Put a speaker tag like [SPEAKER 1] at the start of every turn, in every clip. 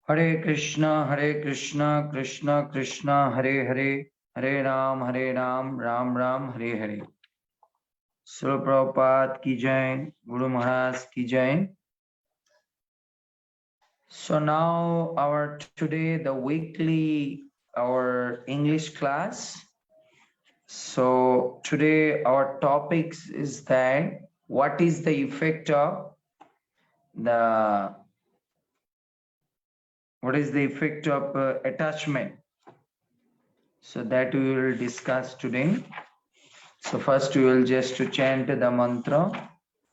[SPEAKER 1] Hare Krishna, Krishna Krishna, Hare Hare, Hare Ram, Ram Ram, Hare Hare. Srila Prabhupada ki jai, Guru Maharaj ki jai. So now today the weekly our English class. So today our topics is that what is the effect of the attachment? So that we will discuss today. So first we will just to chant the mantra.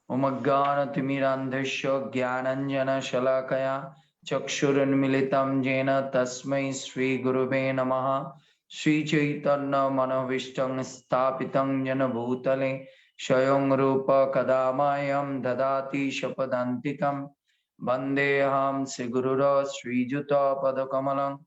[SPEAKER 1] Om Ajnana Timirandhasya Jnananjana Shalakaya Chakshurunmilitam Jena Tasmai Sri Gurube Namaha Sri Chaitanya Manavishtam Sthapitam Jana Bhutale Shayam Rupa Kadamayam Dadati Shapadantikam Vandeham Sri Gurura Sri Juta Padakamalam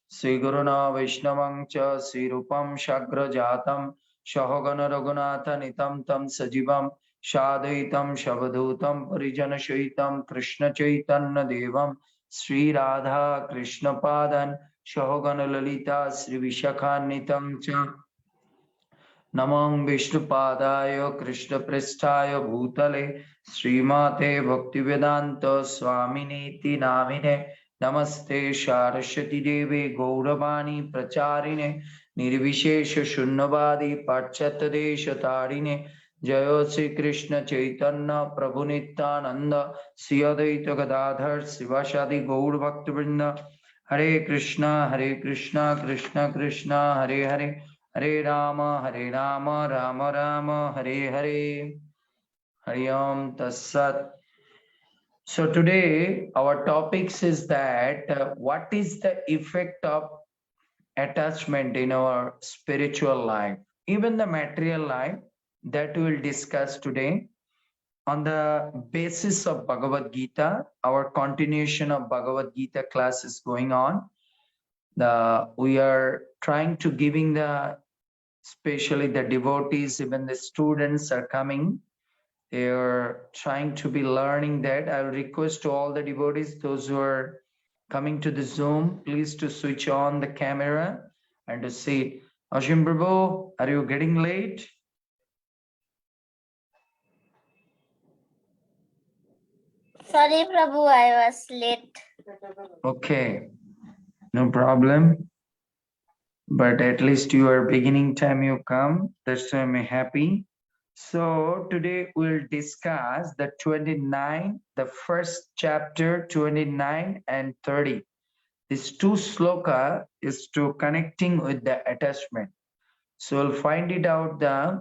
[SPEAKER 1] Sri Guruna Vaishnavang Cha Sri Rupam Shagra Jatam Shahogana Raghunatha Nitam Tam Sajivam Shadaitam Shavadhutam Parijana Shaitam Krishna Chaitanya Devam Sri Radha Krishna Padan Shahogana Lalita Sri Vishakanitam Cha Namam Vishnupadaya Krishna Prestaya Bhutale Srimate Bhaktivedanta Swaminiti Namine Namaste Saraswati Deve Gauravani Pracharine Nirvishesha Shunnavadi Pachatadesha Tarine Jayo Sri Krishna Chaitanya Prabhu Nityananda Sri Advaita Gadadhar Sivasadi Gaur Bhaktivinoda Hare Krishna Krishna Krishna Hare Hare Hare Rama, Rama Rama, Hare Hare, Hare Om Tassat. So today our topics is that what is the effect of attachment in our spiritual life, even the material life, that we will discuss today on the basis of Bhagavad Gita. Our continuation of Bhagavad Gita class is going on. We are trying to giving especially the devotees, even the students are coming. They are trying to be learning that. I will request to all the devotees, those who are coming to the Zoom, please to switch on the camera and to see. Ashim Prabhu, are you getting late?
[SPEAKER 2] Sorry, Prabhu, I was late.
[SPEAKER 1] Okay, no problem. But at least you are beginning time you come. That's why I'm happy. So today we'll discuss the 29, the first chapter 29 and 30. These two sloka is to connecting with the attachment. So we'll find it out that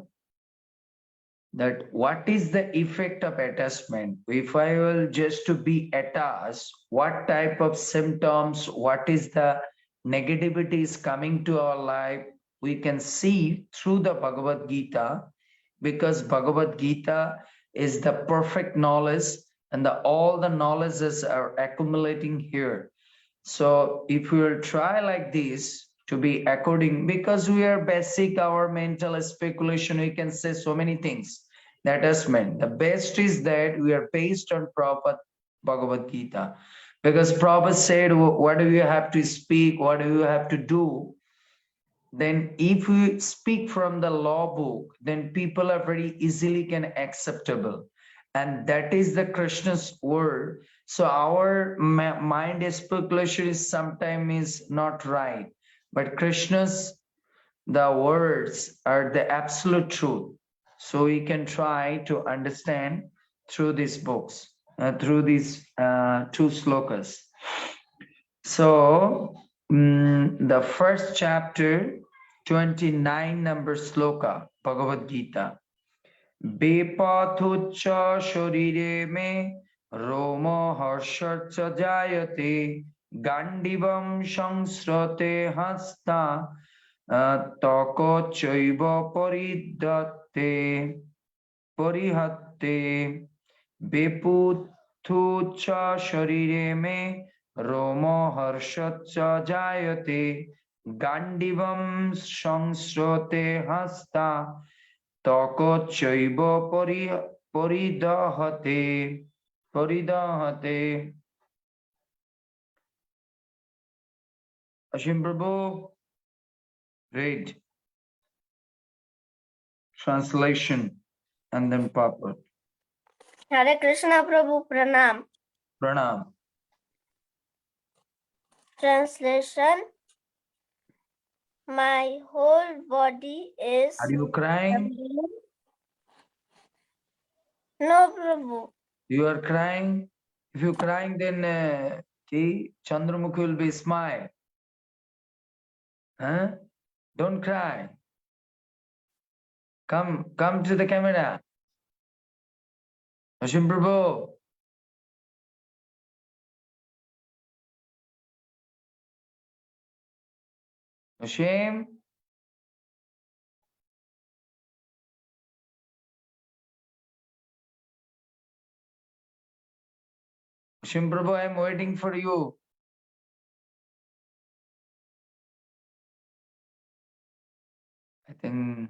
[SPEAKER 1] what is the effect of attachment. If I will just to be attached, what type of symptoms, what is the negativity is coming to our life, we can see through the Bhagavad Gita, because Bhagavad Gita is the perfect knowledge and all the knowledges are accumulating here. So if we will try like this to be according, because we are basic, our mental speculation, we can say so many things. That is meant. The best is that we are based on proper Bhagavad Gita. Because Prabhupada said, what do you have to speak? What do you have to do? Then if we speak from the law book, then people are very easily can acceptable. And that is the Krishna's word. So our mind speculation is sometimes is not right. But Krishna's, the words are the absolute truth. So we can try to understand through these books, through these two slokas. So the first chapter, 29 number sloka, Bhagavad Gita. Bepathucha sharire me Roma harshacha jayate Gandivam sangsrate hasta Tako chaiva paridatte Parihatte Bepathucha sharire me Roma harshacha jayate Gandivam sangsrate hasta Takachaiva paridahate. Ashim Prabhu, read translation and then purport.
[SPEAKER 2] Hare Krishna Prabhu Pranam.
[SPEAKER 1] Pranam.
[SPEAKER 2] Translation. My whole body is.
[SPEAKER 1] Are you crying?
[SPEAKER 2] No, Prabhu.
[SPEAKER 1] You are crying? If you're crying, then Chandramukhi will be smile. Huh? Don't cry. Come to the camera. Ashim Prabhu. Ashim. Ashim Prabhu, I'm waiting for you. I think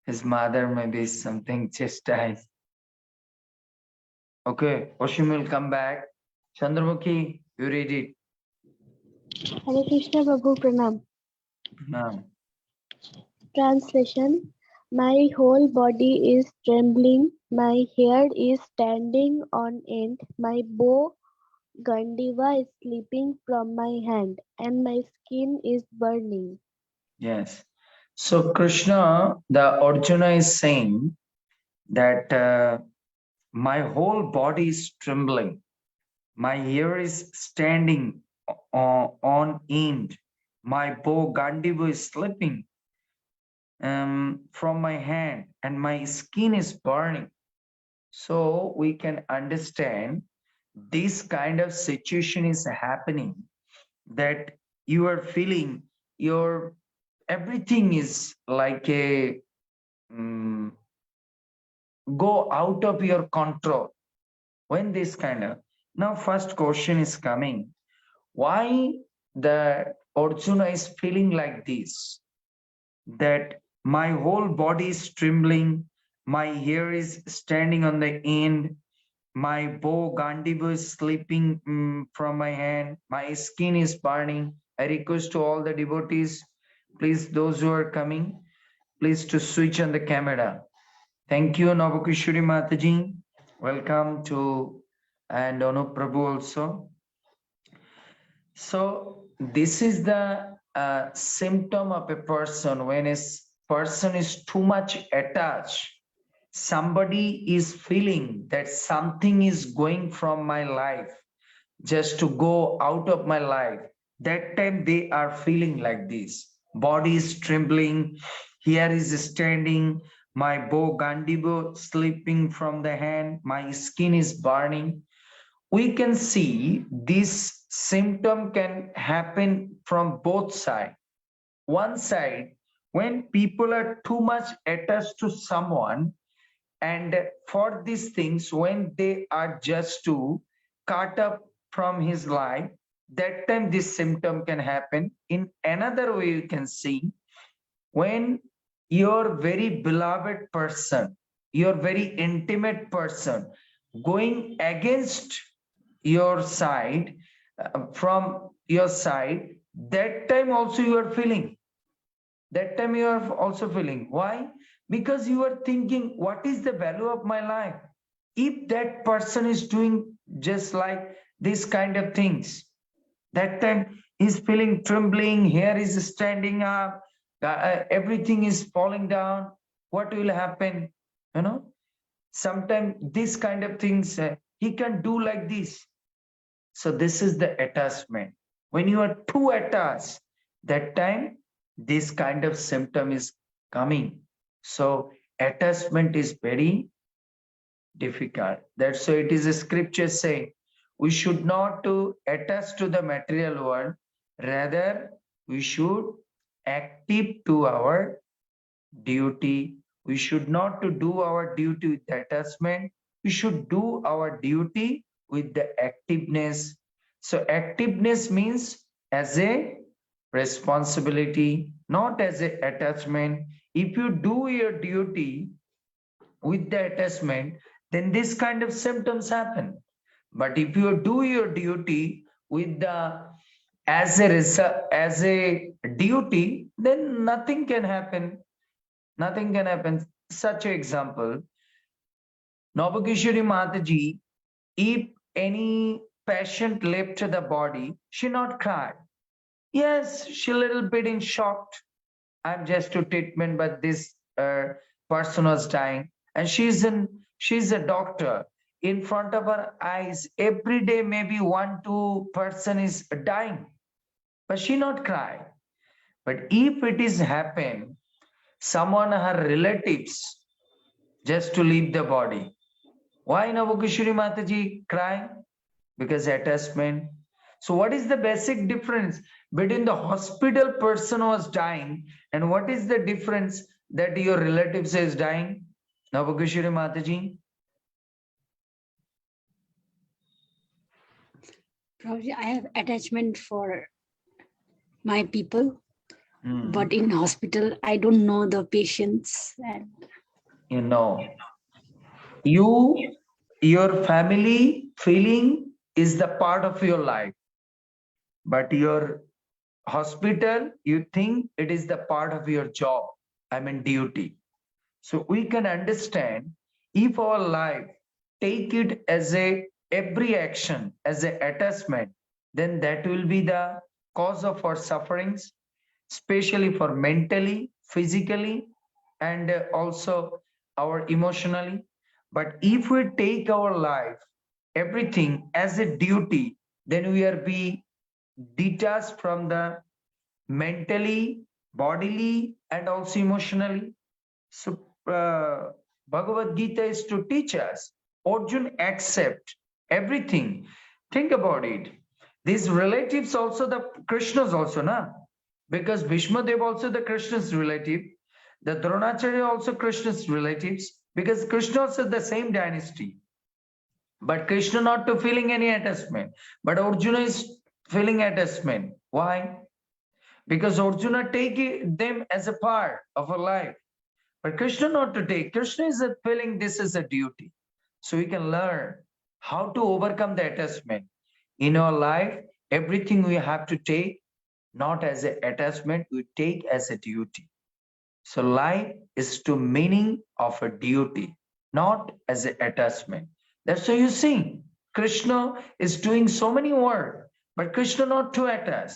[SPEAKER 1] his mother maybe something chastised. Okay, Ashim will come back. Chandramukhi, you read it.
[SPEAKER 3] Hare Krishna Prabhu Pranam.
[SPEAKER 1] Now.
[SPEAKER 3] Translation. My whole body is trembling, my hair is standing on end, my bow Gandiva is slipping from my hand, and my skin is burning.
[SPEAKER 1] Yes. So Krishna, the Arjuna is saying that my whole body is trembling. My hair is standing on end. My bow Gandiva is slipping from my hand and my skin is burning. So we can understand this kind of situation is happening, that you are feeling your everything is like a go out of your control. When this kind of, now first question is coming, why the Arjuna is feeling like this, that my whole body is trembling, my hair is standing on the end, my bow Gandiva is slipping from my hand, my skin is burning. I request to all the devotees, please, those who are coming, please to switch on the camera. Thank you, Navakishuri Mataji. Welcome to, and Anup Prabhu also. So this is the symptom of a person when a person is too much attached. Somebody is feeling that something is going from my life, just to go out of my life. That time they are feeling like this. Body is trembling, hair is standing, my bow Gandibo slipping from the hand, my skin is burning. We can see this symptom can happen from both sides. One side, when people are too much attached to someone, and for these things, when they are just to cut up from his life, that time this symptom can happen. In another way, you can see when your very beloved person, your very intimate person going against your side, from your side, that time also you are feeling. That time you are also feeling. Why? Because you are thinking, what is the value of my life? If that person is doing just like this kind of things, that time he's feeling trembling, hair is standing up, everything is falling down. What will happen? You know, sometimes this kind of things he can do like this. So this is the attachment. When you are too attached, that time this kind of symptom is coming. So attachment is very difficult. That's why it is a scripture say we should not to attach to the material world, rather we should active to our duty. We should not to do our duty with attachment. We should do our duty with the activeness. So activeness means as a responsibility, not as a attachment. If you do your duty with the attachment, then this kind of symptoms happen. But if you do your duty with the as a duty, then nothing can happen. Nothing can happen. Such an example, Navakishori Mataji, if any patient left the body, she not cried. Yes, she little bit in shock. I'm just to treatment, but this person was dying, and she's a doctor. In front of her eyes, every day maybe 1 2 person is dying, but she not cry. But if it is happen, someone her relatives just to leave the body, why Navakishuri Mataji cry? Because attachment. So what is the basic difference between the hospital person was dying and what is the difference that your relatives is dying? Navakishuri Mataji?
[SPEAKER 4] Probably I have attachment for my people,
[SPEAKER 1] Hmm.
[SPEAKER 4] but in hospital I don't know the patients. And
[SPEAKER 1] You know, your family feeling is the part of your life, but your hospital, you think it is the part of your job, I mean duty. So we can understand if our life take it as a every action as a attachment, then that will be the cause of our sufferings, especially for mentally, physically, and also our emotionally. But if we take our life, everything as a duty, then we are be detached from the mentally, bodily, and also emotionally. So Bhagavad Gita is to teach us. Arjun accept everything. Think about it. These relatives also the Krishna's also, na? Because Bhishma Dev also the Krishna's relative. The Dronacharya also Krishna's relatives. Because Krishna also the same dynasty. But Krishna not to feeling any attachment. But Arjuna is feeling attachment. Why? Because Arjuna take them as a part of a life. But Krishna not to take. Krishna is feeling this is a duty. So we can learn how to overcome the attachment. In our life, everything we have to take, not as an attachment, we take as a duty. So life is to meaning of a duty, not as an attachment. That's why you see, Krishna is doing so many work, but Krishna not to attach.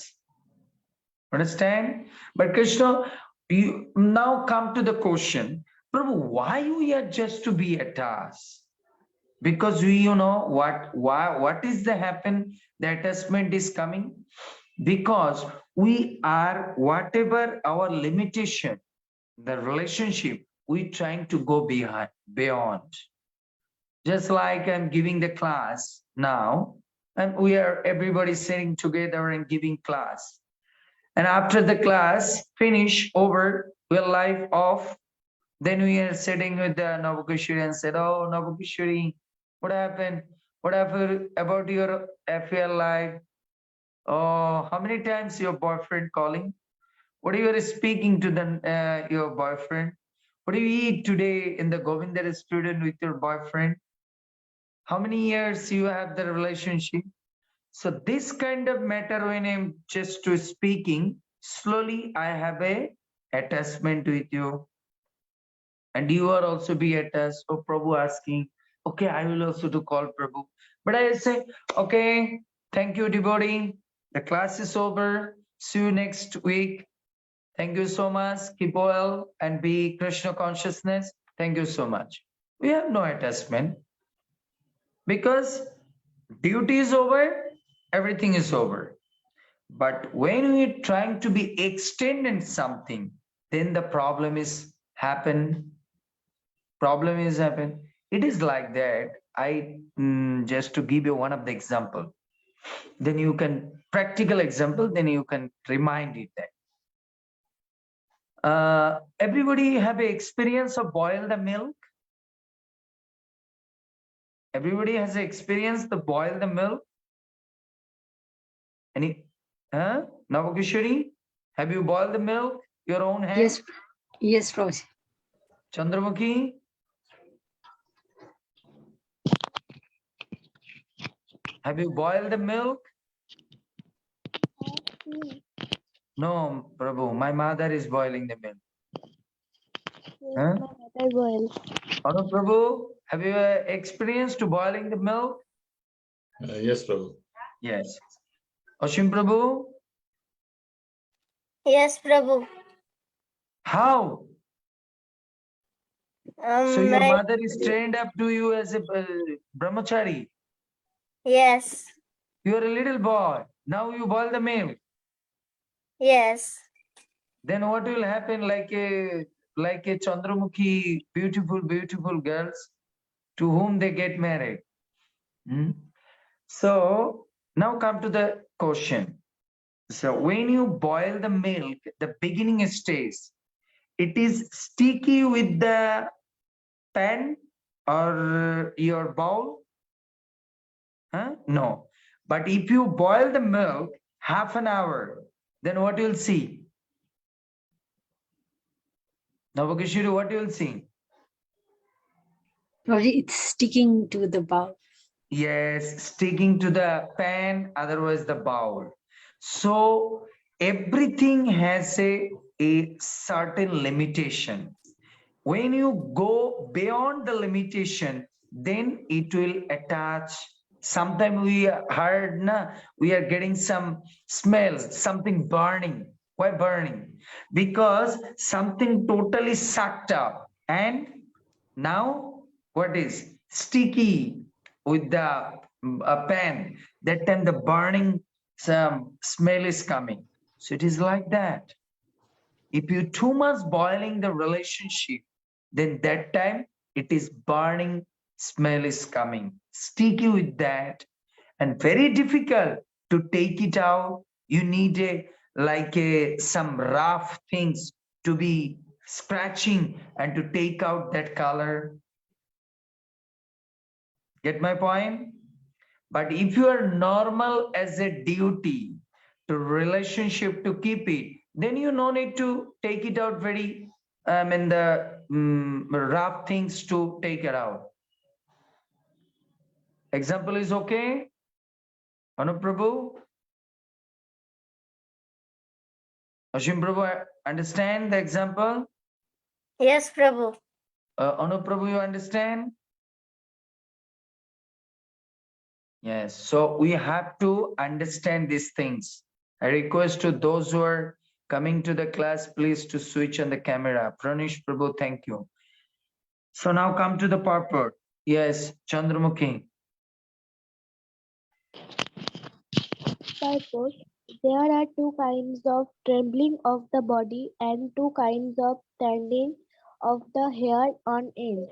[SPEAKER 1] Understand? But Krishna, you now come to the question, Prabhu, why we are just to be attached? Because we, what is the happen? The attachment is coming because we are whatever our limitation, the relationship, we trying to go behind beyond. Just like I'm giving the class now, and we are everybody sitting together and giving class. And after the class finish over, we're live off. Then we are sitting with the Navakishori and said, "Oh, Navakishori, what happened? What happened about your affair life? Oh, how many times your boyfriend calling? What are you speaking to your boyfriend? What do you eat today in the Govinda restaurant with your boyfriend? How many years you have the relationship?" So this kind of matter when I'm just to speaking, slowly I have a attachment with you. And you are also be attached. So Prabhu asking, okay, I will also to call Prabhu. But I say, okay, thank you, devotee. The class is over. See you next week. Thank you so much. Keep well and be Krishna consciousness. Thank you so much. We have no attachment because duty is over, everything is over. But when we're trying to be extended something, then the problem is happen. Problem is happen. It is like that. I just to give you one of the example. Then you can practical example. Then you can remind it that. Everybody have a experience of boil the milk. Everybody has a experience to boil the milk. Any? Navakishori, have you boiled the milk? Your own hand?
[SPEAKER 4] yes, yes, Prabhuji.
[SPEAKER 1] Chandramukhi? Have you boiled the milk? No, Prabhu, my mother is boiling the milk.
[SPEAKER 3] Yes,
[SPEAKER 1] Huh?
[SPEAKER 3] my mother boils.
[SPEAKER 1] Anup Prabhu, have you experienced boiling the milk?
[SPEAKER 5] Yes, Prabhu.
[SPEAKER 1] Yes. Ashim Prabhu,
[SPEAKER 2] Yes, Prabhu.
[SPEAKER 1] how? So your
[SPEAKER 2] My,
[SPEAKER 1] mother is trained up to you as a brahmachari.
[SPEAKER 2] yes,
[SPEAKER 1] You are a little boy. Now you boil the milk.
[SPEAKER 2] yes.
[SPEAKER 1] Then what will happen? Like a Chandramukhi, beautiful girls to whom they get married. Hmm? So now come to the question. So when you boil the milk, the beginning stage, it is sticky with the pan or your bowl? Huh? No. But if you boil the milk half an hour, then what you'll see? Navakishuru, what you'll see?
[SPEAKER 4] Probably it's sticking to the bowl.
[SPEAKER 1] Yes, sticking to the pan, otherwise the bowl. So everything has a certain limitation. When you go beyond the limitation, then it will attach. Sometimes we heard, we are getting some smell, something burning. Why burning? Because something totally sucked up. And now what is sticky with the pan? That time the burning some smell is coming. So it is like that. If you too much boiling the relationship, then that time it is burning smell is coming. Sticky with that and very difficult to take it out. You need some rough things to be scratching and to take out that color. Get my point? But if you are normal as a duty to relationship to keep it, then you no need to take it out very in the rough things to take it out. Example is okay? Anup Prabhu? Ashim Prabhu, understand the example?
[SPEAKER 2] Yes, Prabhu.
[SPEAKER 1] Anup Prabhu, you understand? Yes, so we have to understand these things. I request to those who are coming to the class, please to switch on the camera. Pranish Prabhu, thank you. So now come to the purport. Yes, Chandramukhi.
[SPEAKER 3] Purpose. There are two kinds of trembling of the body and two kinds of standing of the hair on end.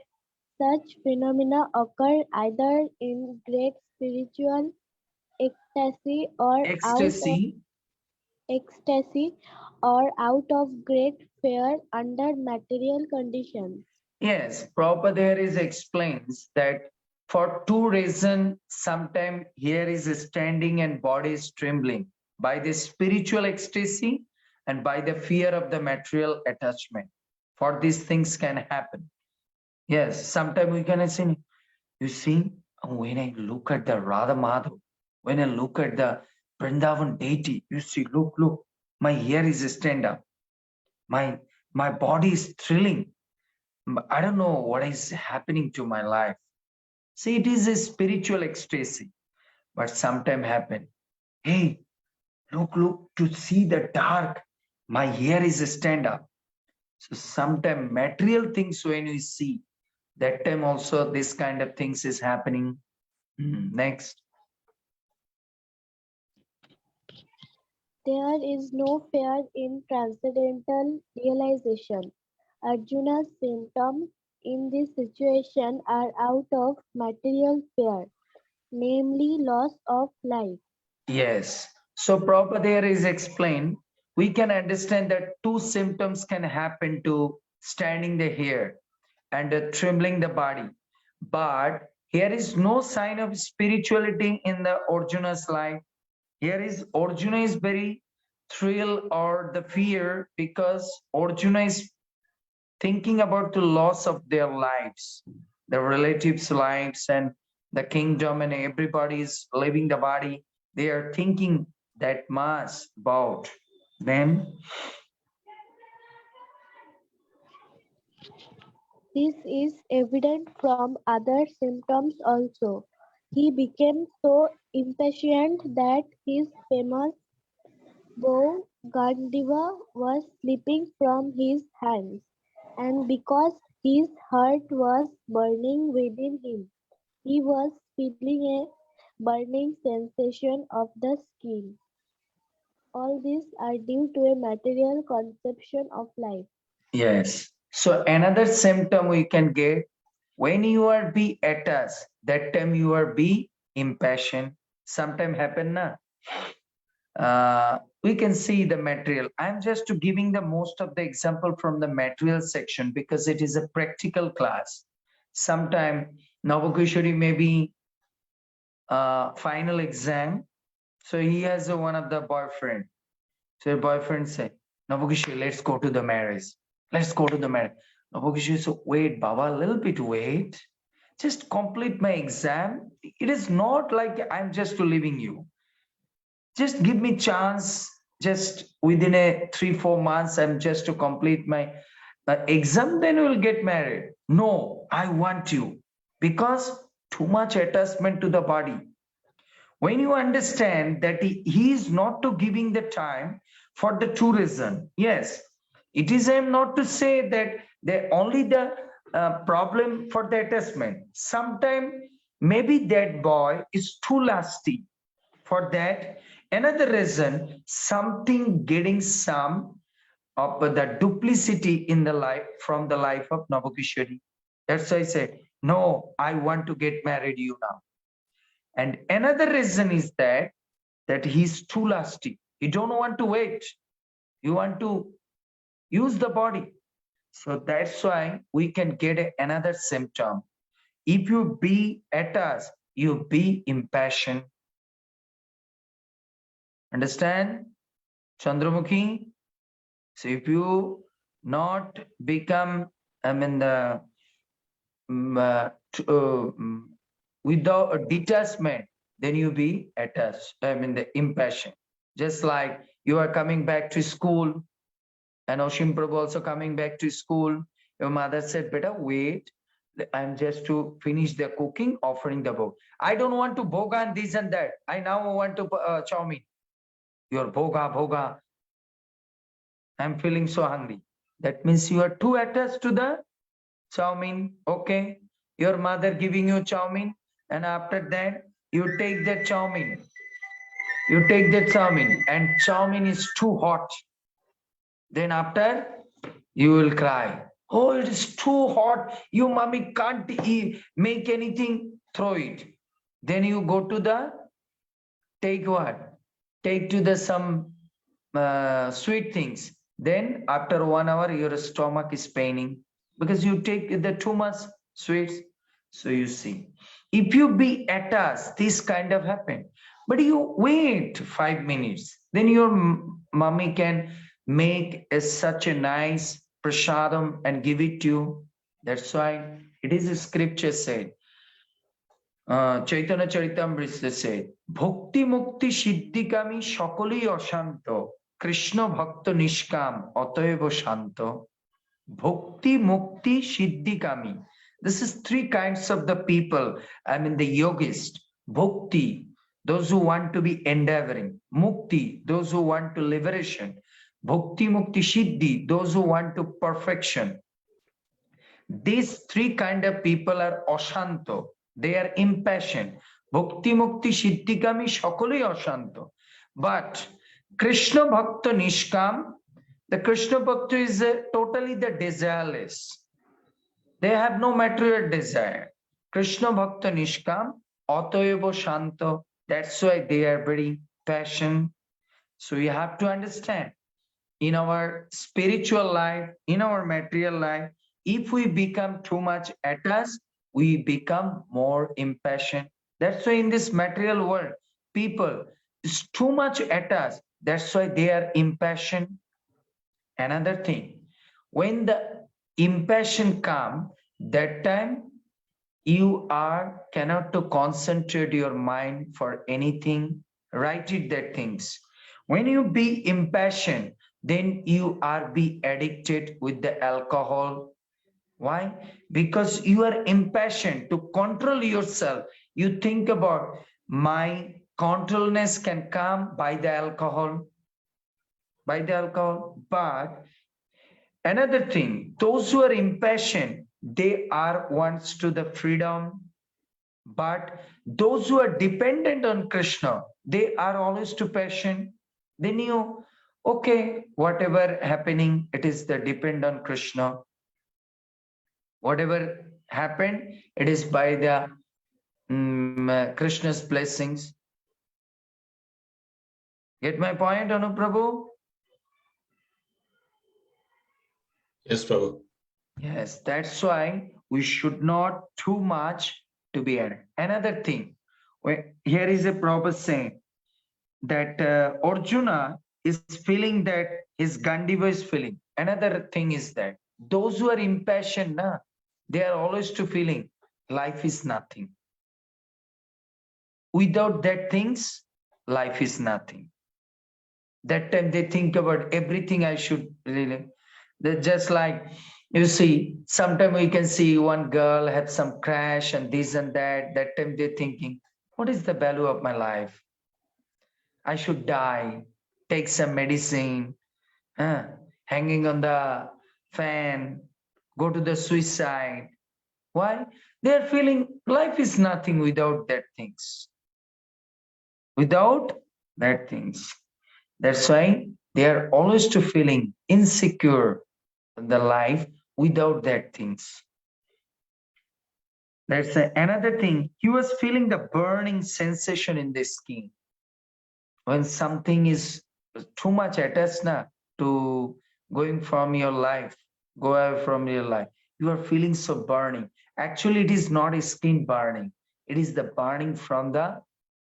[SPEAKER 3] Such phenomena occur either in great spiritual ecstasy or
[SPEAKER 1] Ecstasy.
[SPEAKER 3] out of great fear under material conditions.
[SPEAKER 1] Yes, proper there is explains that for two reasons, sometimes hair is standing and body is trembling by the spiritual ecstasy and by the fear of the material attachment. For these things can happen. Yes, sometimes we can say, you see, when I look at the Radha Madhav, when I look at the Vrindavan deity, you see, look, my hair is stand up. My body is thrilling. I don't know what is happening to my life. See, it is a spiritual ecstasy, but sometimes happen. Hey, look, to see the dark, my hair is stand up. So sometimes material things when we see, that time also this kind of things is happening. Next.
[SPEAKER 3] There is no fear in transcendental realization. Arjuna's symptoms in this situation are out of material fear, namely loss of life.
[SPEAKER 1] Yes. So proper there is explained. We can understand that two symptoms can happen to standing the hair and trembling the body. But here is no sign of spirituality in the Arjuna's life. Here is Arjuna is very thrill or the fear because Arjuna is thinking about the loss of their lives, the relatives' lives and the kingdom and everybody is leaving the body. They are thinking that much about them.
[SPEAKER 3] This is evident from other symptoms also. He became so impatient that his famous bow Gandiva was slipping from his hands, and because his heart was burning within him, he was feeling a burning sensation of the skin. All these are due to a material conception of life.
[SPEAKER 1] Yes. So another symptom we can get when you are be at us, that time you are be impatient. Sometime happen na. We can see the material. I'm just giving the most of the example from the material section because it is a practical class. Sometime Navakishori may be final exam. So he has one of the boyfriend. So your boyfriend say, Navakishori, let's go to the marriage. Let's go to the marriage. Navakishori, so wait, Baba, a little bit wait. Just complete my exam. It is not like I'm just leaving you. Just give me chance. Just within a 3-4 months, I'm just to complete my exam. Then we'll get married. No, I want you because too much attachment to the body. When you understand that he is not to giving the time for the two reason. Yes, it is not to say that they only the problem for the attachment. Sometimes maybe that boy is too lusty. For that, another reason, something getting some of the duplicity in the life from the life of Navakishori. That's why I say, no, I want to get married you now. And another reason is that he's too lusty. He don't want to wait. You want to use the body. So that's why we can get another symptom. If you be at us, you be impassioned. Understand, Chandramukhi? So if you not become, I mean, the without a detachment, then you be attached. I mean, the impassioned. Just like you are coming back to school, and Oshim Prabhu also coming back to school. Your mother said, "Beta, wait. I'm just to finish the cooking, offering the bhog. I don't want to bhoga and this and that. I now want to chow mein. Your bhoga, bhoga. I'm feeling so hungry. That means you are too attached to the chow mein. Okay. Your mother giving you chow mein, and after that, you take that chow mein. You take that chow mein, and chow mein is too hot. Then after, you will cry. Oh, it is too hot. You mommy can't eat, make anything, throw it. Then you go to the, take what? Take to the some sweet things. Then after 1 hour, your stomach is paining because you take the too much sweets. So you see, if you be at us, this kind of happen. But you wait 5 minutes, then your mommy can make such a nice prasadam and give it to you. That's why it is a scripture said. Chaitanya Charitamrita said, Bhakti Mukti Siddhikami Shakali Ashanto, Krishna Bhakta Nishkam, Ataeva Shanto. Bhakti Mukti Siddhikami. This is 3 kinds of the people. I mean the yogist. Bhakti, those who want to be endeavoring. Mukti, those who want to liberation. Bhakti Mukti Siddhi, those who want to perfection. These 3 kind of people are Ashanto. They are impassioned. Bhakti Mukti Siddhikami Shakali Ashanto. But Krishna Bhakta Nishkam, the Krishna Bhakta is totally the desireless. They have no material desire. Krishna Bhakta Nishkam, Ataeva Shanto. That's why they are very passionate. So you have to understand, in our spiritual life, in our material life, if we become too much attached, we become more impassioned. That's why in this material world, people is too much attached. That's why they are impassioned. Another thing, when the impassion come, that time you cannot to concentrate your mind for anything. Write it that things. When you be impassioned, then you are be addicted with the alcohol. Why? Because you are impassioned to control yourself. You think about my controlness can come by the alcohol, But another thing, those who are impassioned, they are wants to the freedom. But those who are dependent on Krishna, they are always to passion. They knew, okay, whatever happening, it is the depend on Krishna. Whatever happened, it is by the Krishna's blessings. Get my point, Anuprabhu?
[SPEAKER 5] Yes, Prabhu.
[SPEAKER 1] Yes, that's why we should not too much to be added. Another thing, here is a proper saying that Arjuna is feeling that his Gandiva is feeling. Another thing is that those who are impassioned, they are always to feeling life is nothing. Without that things, life is nothing. That time they think about everything I should really. They're just like, you see, sometimes we can see one girl have some crash and this and that. That time they're thinking, what is the value of my life? I should die, take some medicine, hanging on the fan, go to the suicide. Why? They're feeling life is nothing without that things. Without that things. That's why they are always to feeling insecure in the life without that things. That's another thing. He was feeling the burning sensation in the skin. When something is too much attached to going from your life, go away from your life, you are feeling so burning. Actually, it is not a skin burning. It is the burning from the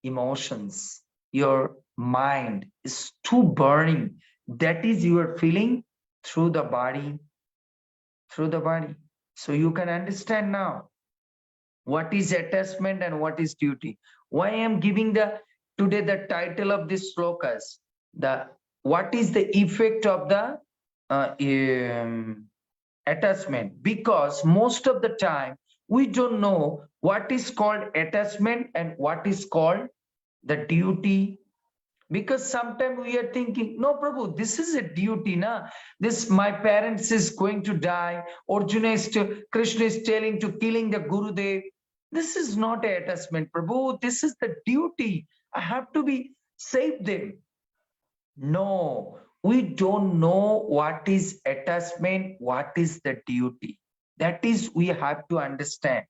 [SPEAKER 1] emotions. Your mind is too burning. That is you are feeling through the body, So you can understand now what is attachment and what is duty. Why I am giving today the title of this slokas, what is the effect of the attachment? Because most of the time we don't know what is called attachment and what is called the duty. Because sometimes we are thinking, no, Prabhu, this is a duty, this my parents is going to die. Krishna is telling to killing the Gurudev. This is not an attachment, Prabhu. This is the duty. I have to be save them. No, we don't know what is attachment, what is the duty. That is, we have to understand.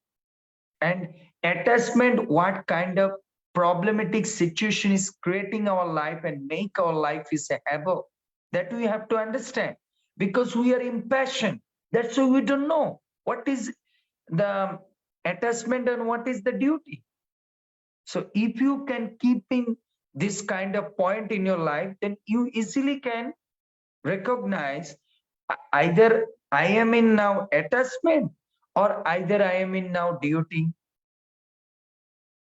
[SPEAKER 1] And attachment, what kind of problematic situation is creating our life and make our life is a havoc, that we have to understand. Because we are impassioned, that's why we don't know what is the attachment and what is the duty. So if you can keep in this kind of point in your life, then you easily can recognize either I am in now attachment or either I am in now duty.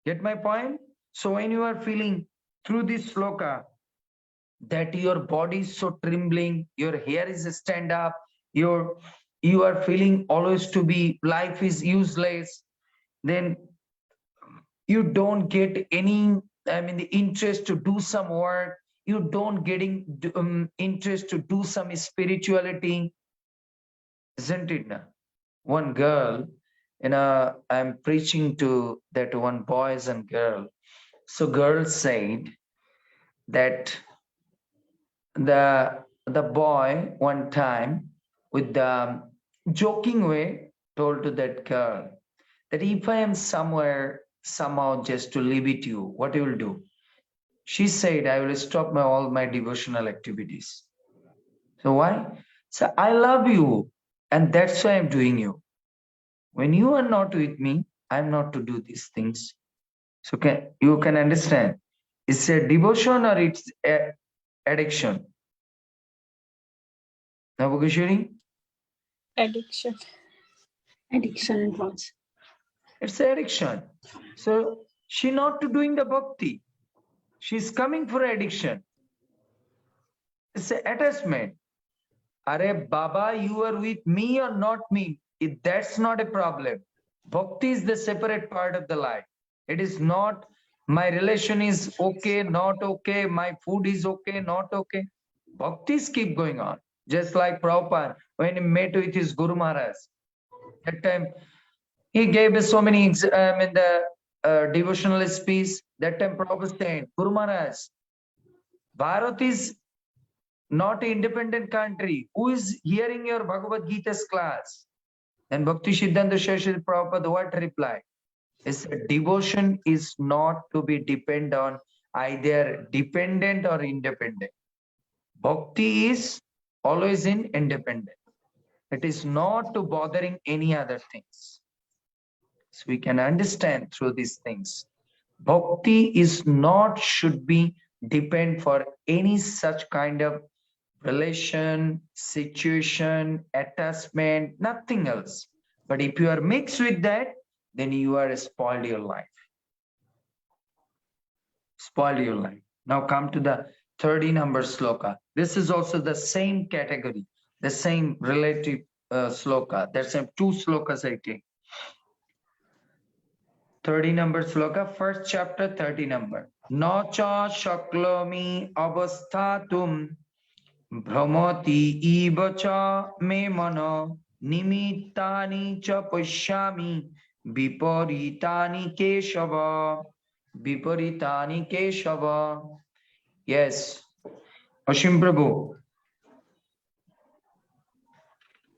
[SPEAKER 1] Get my point? So when you are feeling through this sloka that your body is so trembling, your hair is stand up, you are feeling always to be life is useless, then you don't get any, the interest to do some work. You don't getting interest to do some spirituality, isn't it? Now? One girl, I'm preaching to that one boys and girl. So girl said that the boy one time with the joking way told to that girl that if I am somewhere somehow just to live with you, what you will do? She said, I will stop all my devotional activities. So why? So I love you and that's why I'm doing you. When you are not with me, I'm not to do these things. So you can understand, it's a devotion or it's a addiction. Navagashwari?
[SPEAKER 2] Addiction.
[SPEAKER 4] Addiction and wants.
[SPEAKER 1] It's an addiction. So she not to doing the bhakti. She's coming for addiction. It's an attachment. Are Baba, you are with me or not me? That's not a problem. Bhakti is the separate part of the life. It is not my relation is okay, not okay, my food is okay, not okay. Bhaktis keep going on. Just like Prabhupada, when he met with his Guru Maharaj, that time he gave so many in the devotional speech. That time Prabhupada said, Guru Maharaj, Bharat is not an independent country. Who is hearing your Bhagavad Gita's class? Then Bhakti Siddhanta Saraswati Prabhupada what reply? Is devotion is not to be dependent on either dependent or independent. Bhakti is always in independent. It is not to bothering any other things. So we can understand through these things. Bhakti is not should be depend for any such kind of relation, situation, attachment, nothing else. But if you are mixed with that, then you are spoiled your life. Spoiled your life. Now come to the 30 number sloka. This is also the same category, the same relative sloka. There's two slokas I take. 30 number sloka, first chapter, 30 number. Nacha shaklomi avasthatum Brahmati ivacha me mano nimittani cha pashyami viparitani keshava. Viparitani keshava. Yes. Ashim Prabhu.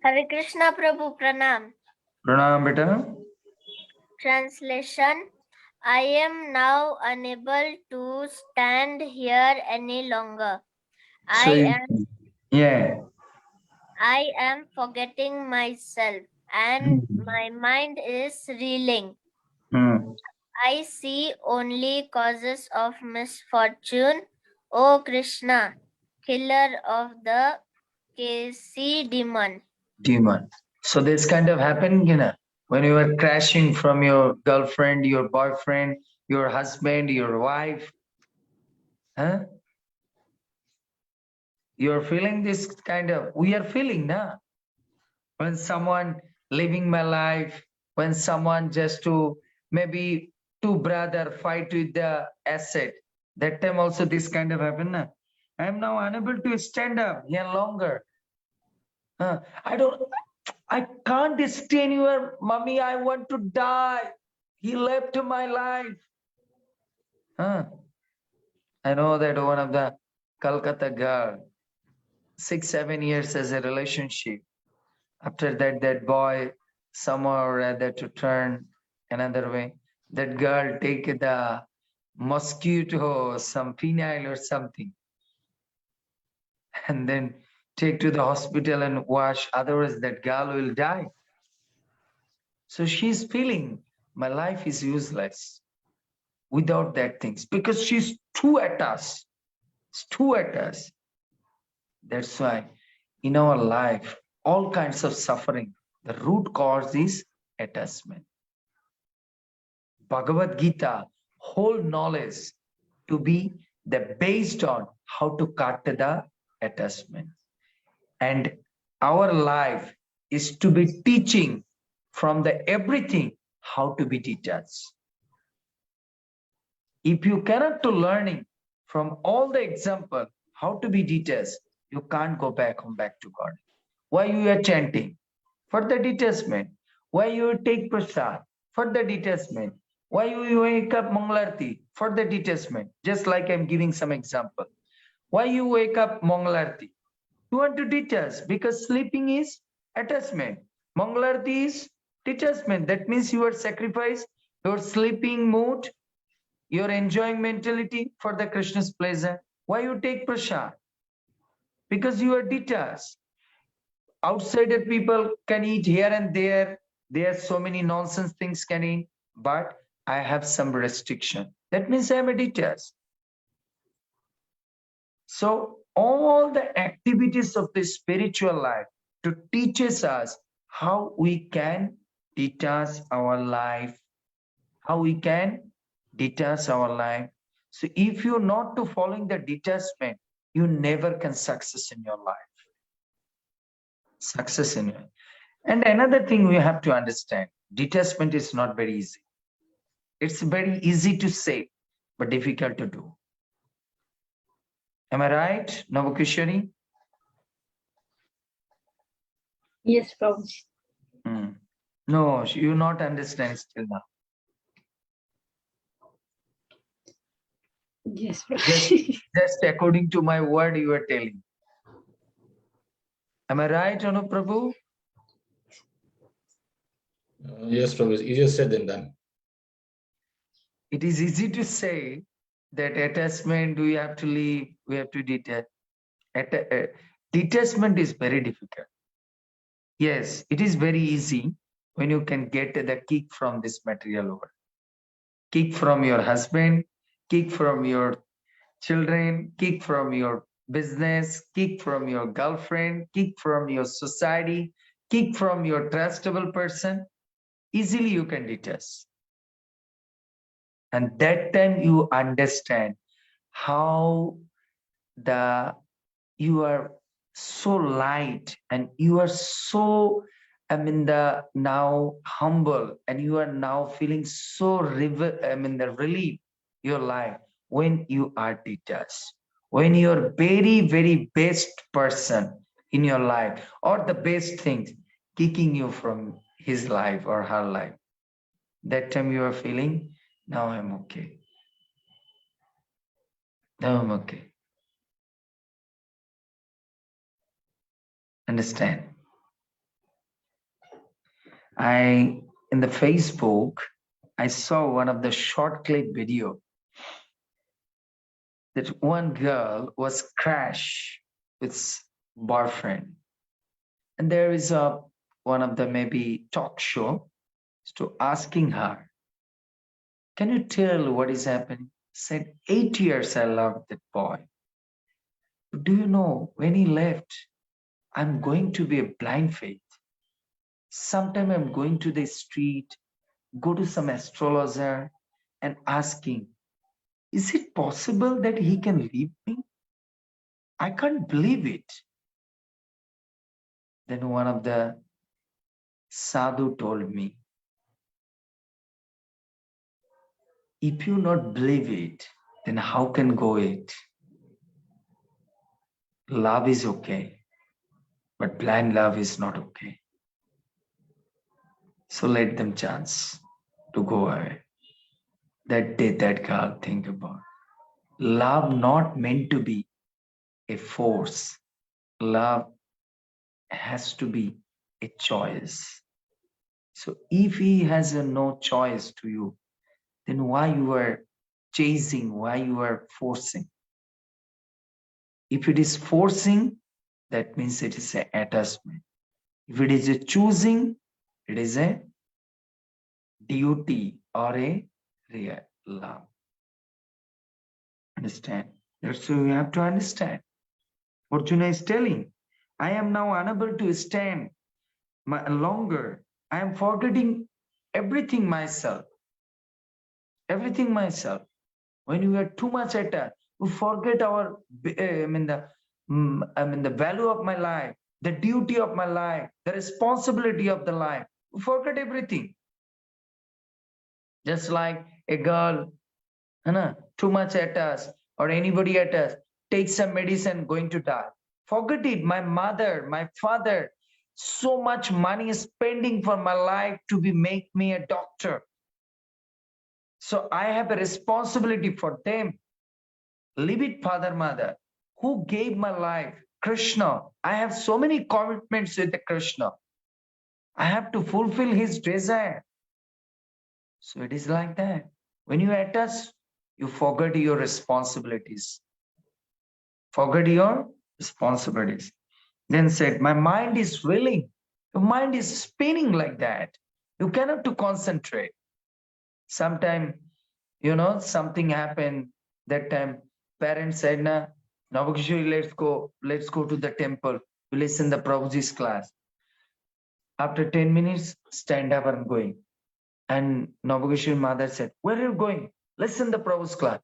[SPEAKER 2] Hare Krishna Prabhu Pranam.
[SPEAKER 1] Pranam beta.
[SPEAKER 2] Translation: I am now unable to stand here any longer. I am forgetting myself and my mind is reeling. I see only causes of misfortune. O Krishna, killer of the Kasi demon.
[SPEAKER 1] Demon. So this kind of happened, when you were crashing from your girlfriend, your boyfriend, your husband, your wife. Huh? You're feeling this kind of, we are feeling, na? When someone living my life, when someone just to, maybe two brother fight with the asset, that time also this kind of happen, na? I am now unable to stand up here longer. I can't stay anywhere, mommy, I want to die. He left my life. I know that one of the Calcutta girl, 6-7 years as a relationship. After that, that boy somehow or other to turn another way. That girl take the mosquito, some phenyl or something, and then take to the hospital and wash. Otherwise, that girl will die. So she's feeling my life is useless without that things because she's too attached. It's too attached. That's why in our life, all kinds of suffering, the root cause is attachment. Bhagavad Gita, whole knowledge to be the based on how to cut the attachment. And our life is to be teaching from the everything how to be detached. If you cannot to learning from all the example how to be detached, you can't go back to God. Why you are chanting? For the detachment. Why you take prasad? For the detachment. Why you wake up Mangalarti? For the detachment. Just like I'm giving some example. Why you wake up Mangalarti? You want to detach because sleeping is attachment. Mangalarti is detachment. That means you are sacrificed your sleeping mood, your enjoying mentality for the Krishna's pleasure. Why you take prasad? Because you are detached. Outsider people can eat here and there. There are so many nonsense things can eat, but I have some restriction. That means I am a detached. So all the activities of the spiritual life to teaches us how we can detach our life, how we can detach our life. So if you're not to following the detachment, you never can success in your life. Success in your. And another thing we have to understand, detachment is not very easy. It's very easy to say, but difficult to do. Am I right, Navakishari?
[SPEAKER 4] Yes, Prabhu.
[SPEAKER 1] No, you not understand still now.
[SPEAKER 4] Yes, Prabhu.
[SPEAKER 1] Just according to my word you are telling. Am I right, Anup Prabhu?
[SPEAKER 5] Yes, Prabhu. Easier said than done.
[SPEAKER 1] It is easy to say that attachment, we have to leave, we have to detach. Detachment is very difficult. Yes, it is very easy when you can get the kick from this material world. Kick from your husband, kick from your children, kick from your business, kick from your girlfriend, kick from your society, kick from your trustable person. Easily you can detach. And that time you understand how you are so light and you are so now humble, and you are now feeling so the relief your life when you are detached, when you're very very best person in your life or the best things kicking you from his life or her life. That time you are feeling, now I'm okay, now I'm okay. Understand? In the Facebook, I saw one of the short clip video that one girl was crashed with boyfriend, and there is one of the maybe talk show to asking her, can you tell what is happening? Said 8 years I loved that boy. Do you know when he left, I'm going to be a blind faith. Sometime I'm going to the street, go to some astrologer and asking, is it possible that he can leave me? I can't believe it. Then one of the sadhu told me, if you not believe it, then how can go it? Love is okay, but blind love is not okay. So let them chance to go away. That day, that girl think about. Love not meant to be a force. Love has to be a choice. So if he has no choice to you, then why you are chasing, why you are forcing? If it is forcing, that means it is an attachment. If it is a choosing, it is a duty or a real love. Understand? That's what we have to understand. Arjuna is telling, I am now unable to stand longer. I am forgetting everything myself. Everything myself. When we are too much attached, we forget our, the value of my life, the duty of my life, the responsibility of the life. We forget everything. Just like a girl, too much attached, or anybody attached, take some medicine, going to die. Forget it. My mother, my father, so much money is spending for my life to make me a doctor. So I have a responsibility for them. Leave it, father, mother. Who gave my life? Krishna. I have so many commitments with the Krishna. I have to fulfill his desire. So it is like that. When you attach, you forget your responsibilities. Forget your responsibilities. Then said, my mind is willing. Your mind is spinning like that. You cannot to concentrate. Sometime, something happened. That time, parents said, "Na, Navakishori, let's go to the temple to listen the Prabhuji's class." After 10 minutes, stand up and going. And Navakishori mother said, where are you going? Listen the Prabhu's class.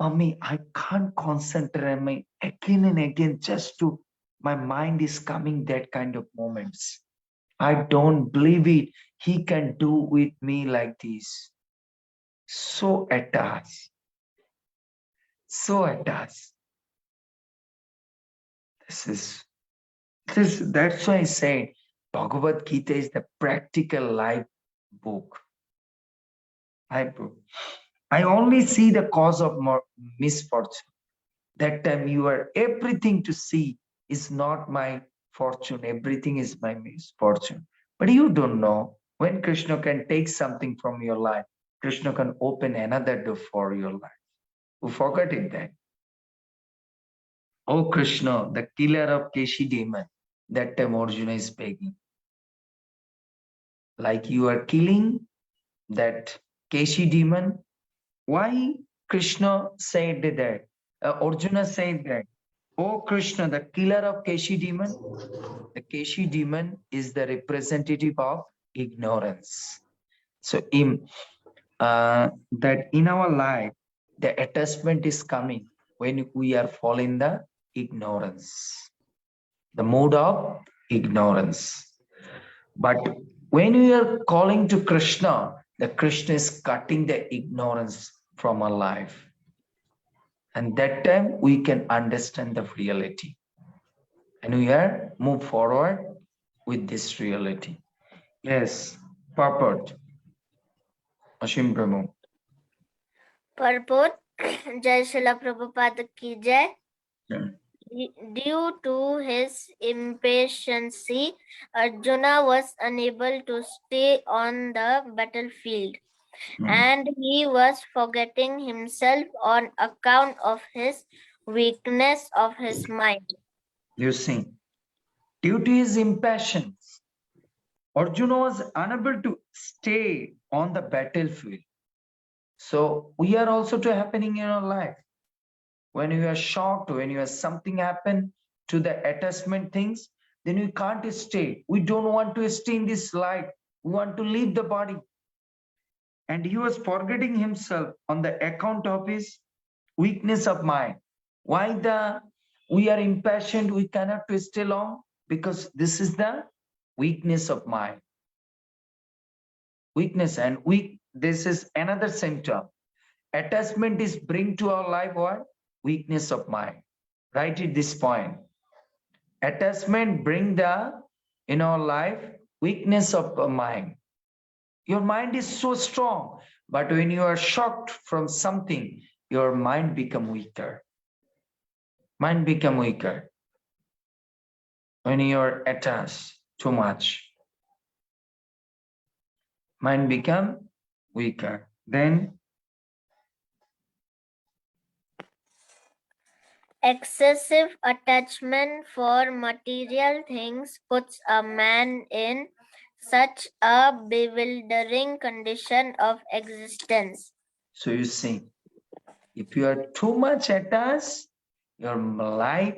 [SPEAKER 1] Mommy, I can't concentrate on my again and again just to my mind is coming that kind of moments. I don't believe it. He can do with me like this. So attached. So attached. That's why I said Bhagavad Gita is the practical life book. I only see the cause of misfortune. That time you are everything to see is not my fortune. Everything is my misfortune. But you don't know when Krishna can take something from your life. Krishna can open another door for your life. You forgot it then. Oh Krishna, the killer of Keshi demon. That time Arjuna is begging. Like you are killing that Keshi demon. Why Krishna said that? Arjuna said that. Oh Krishna, the killer of Keshi demon. The Keshi demon is the representative of ignorance. So that in our life, the attachment is coming when we are falling the ignorance, the mode of ignorance. But when we are calling to Krishna, the Krishna is cutting the ignorance from our life. And that time we can understand the reality. And we are move forward with this reality. Yes, purport. Ashim Prabhu.
[SPEAKER 2] Purport. Jai Srila Prabhupada ki jai.
[SPEAKER 1] Yeah.
[SPEAKER 2] Due to his impatience, Arjuna was unable to stay on the battlefield, and he was forgetting himself on account of his weakness of his mind.
[SPEAKER 1] You see, due to his impatience, Arjuna was unable to stay on the battlefield. So we are also to happening in our life. When you are shocked, when you have something happen to the attachment things, then we can't stay. We don't want to stay in this life. We want to leave the body. And he was forgetting himself on the account of his weakness of mind. Why we are impatient, we cannot stay long? Because this is the weakness of mind. Weakness and weak, this is another symptom. Attachment is bring to our life what? Weakness of mind. Right at this point. Attachment bring in our life weakness of mind. Your mind is so strong, but when you are shocked from something, your mind become weaker. Mind become weaker when you are attached too much. Mind become weaker. Then
[SPEAKER 2] excessive attachment for material things puts a man in such a bewildering condition of existence.
[SPEAKER 1] so you see, if you are too much attached, your life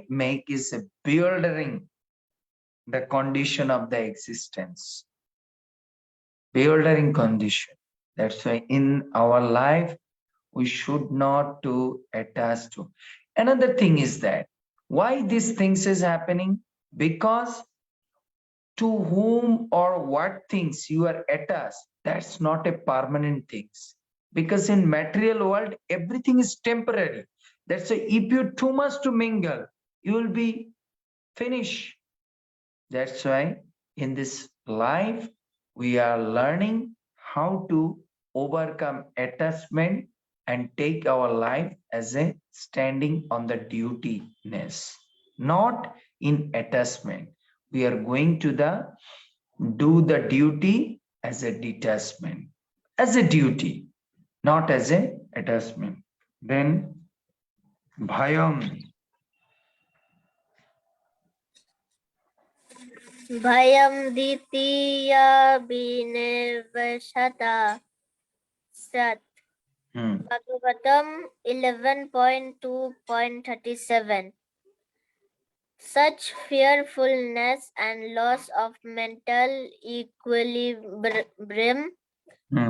[SPEAKER 1] is a bewildering the condition of the existence. Bewildering condition. That's why in our life, we should not to attach to. Another thing is that why these things is happening? Because to whom or what things you are attached, that's not a permanent things. Because in material world, everything is temporary. That's why if you too much to mingle, you will be finished. That's why in this life, we are learning how to overcome attachment and take our life as a standing on the dutyness, not in attachment. We are going to do the duty as a detachment, as a duty, not as a attachment. Then bhayam.
[SPEAKER 2] Bhayam ditya binevashata sat. Bhagavatam 11.2.37. Such fearfulness and loss of mental equilibrium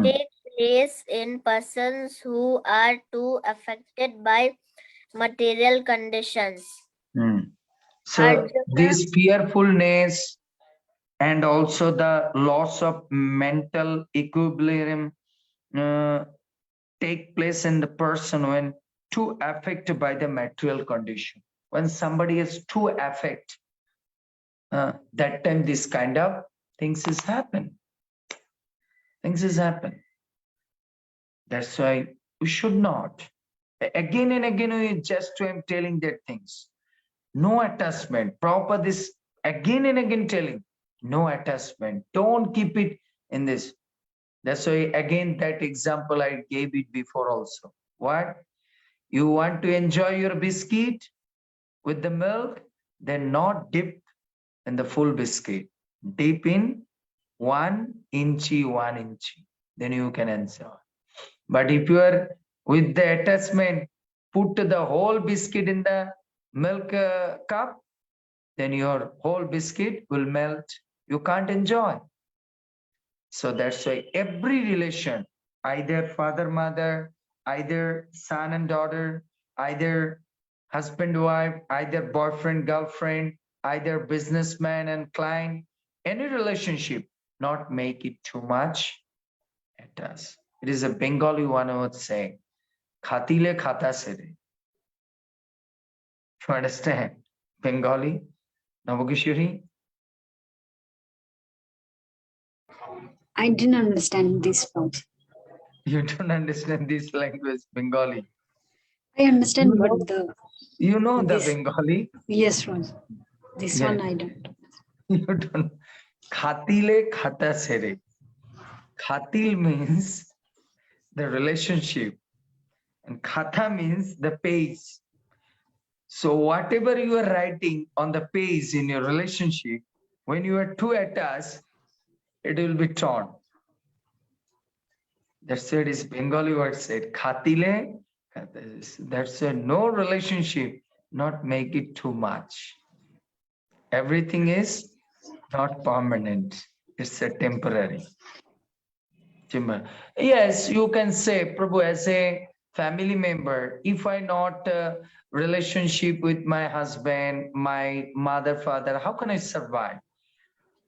[SPEAKER 2] takes place in persons who are too affected by material conditions.
[SPEAKER 1] So
[SPEAKER 2] Arjuna,
[SPEAKER 1] this fearfulness and also the loss of mental equilibrium uh, take place in the person when too affected by the material condition. When somebody is too affected, that time this kind of things is happen. Things is happen. That's why we should not. Again and again, we just am telling that things. No attachment. Proper this again and again telling. No attachment. Don't keep it in this. That's why again that example I gave it before also. What? You want to enjoy your biscuit with the milk, then not dip in the full biscuit. Dip in 1 inch. Then you can enjoy. But if you are with the attachment, put the whole biscuit in the milk cup, then your whole biscuit will melt. You can't enjoy. So that's why every relation, either father, mother, either son and daughter, either husband, wife, either boyfriend, girlfriend, either businessman and client, any relationship, not make it too much at us. It is a Bengali one would say, Khatile khata sere. You understand? Bengali? Navagishwari?
[SPEAKER 4] I didn't understand this part.
[SPEAKER 1] You don't understand this language, Bengali.
[SPEAKER 4] I understand,
[SPEAKER 1] You know,
[SPEAKER 4] but
[SPEAKER 1] you know the
[SPEAKER 4] this
[SPEAKER 1] Bengali.
[SPEAKER 4] yes, Rose. This
[SPEAKER 1] Yeah.
[SPEAKER 4] one I don't.
[SPEAKER 1] You don't. Khatile khata sere. Khatil means the relationship, and khatha means the page. So whatever you are writing on the page in your relationship, when you are too attached, it will be torn. That's why it is Bengali word said. Khatile. That's a no relationship. Not make it too much. Everything is not permanent. It's a temporary. Yes, you can say, Prabhu, as a family member, if I not relationship with my husband, my mother, father, how can I survive?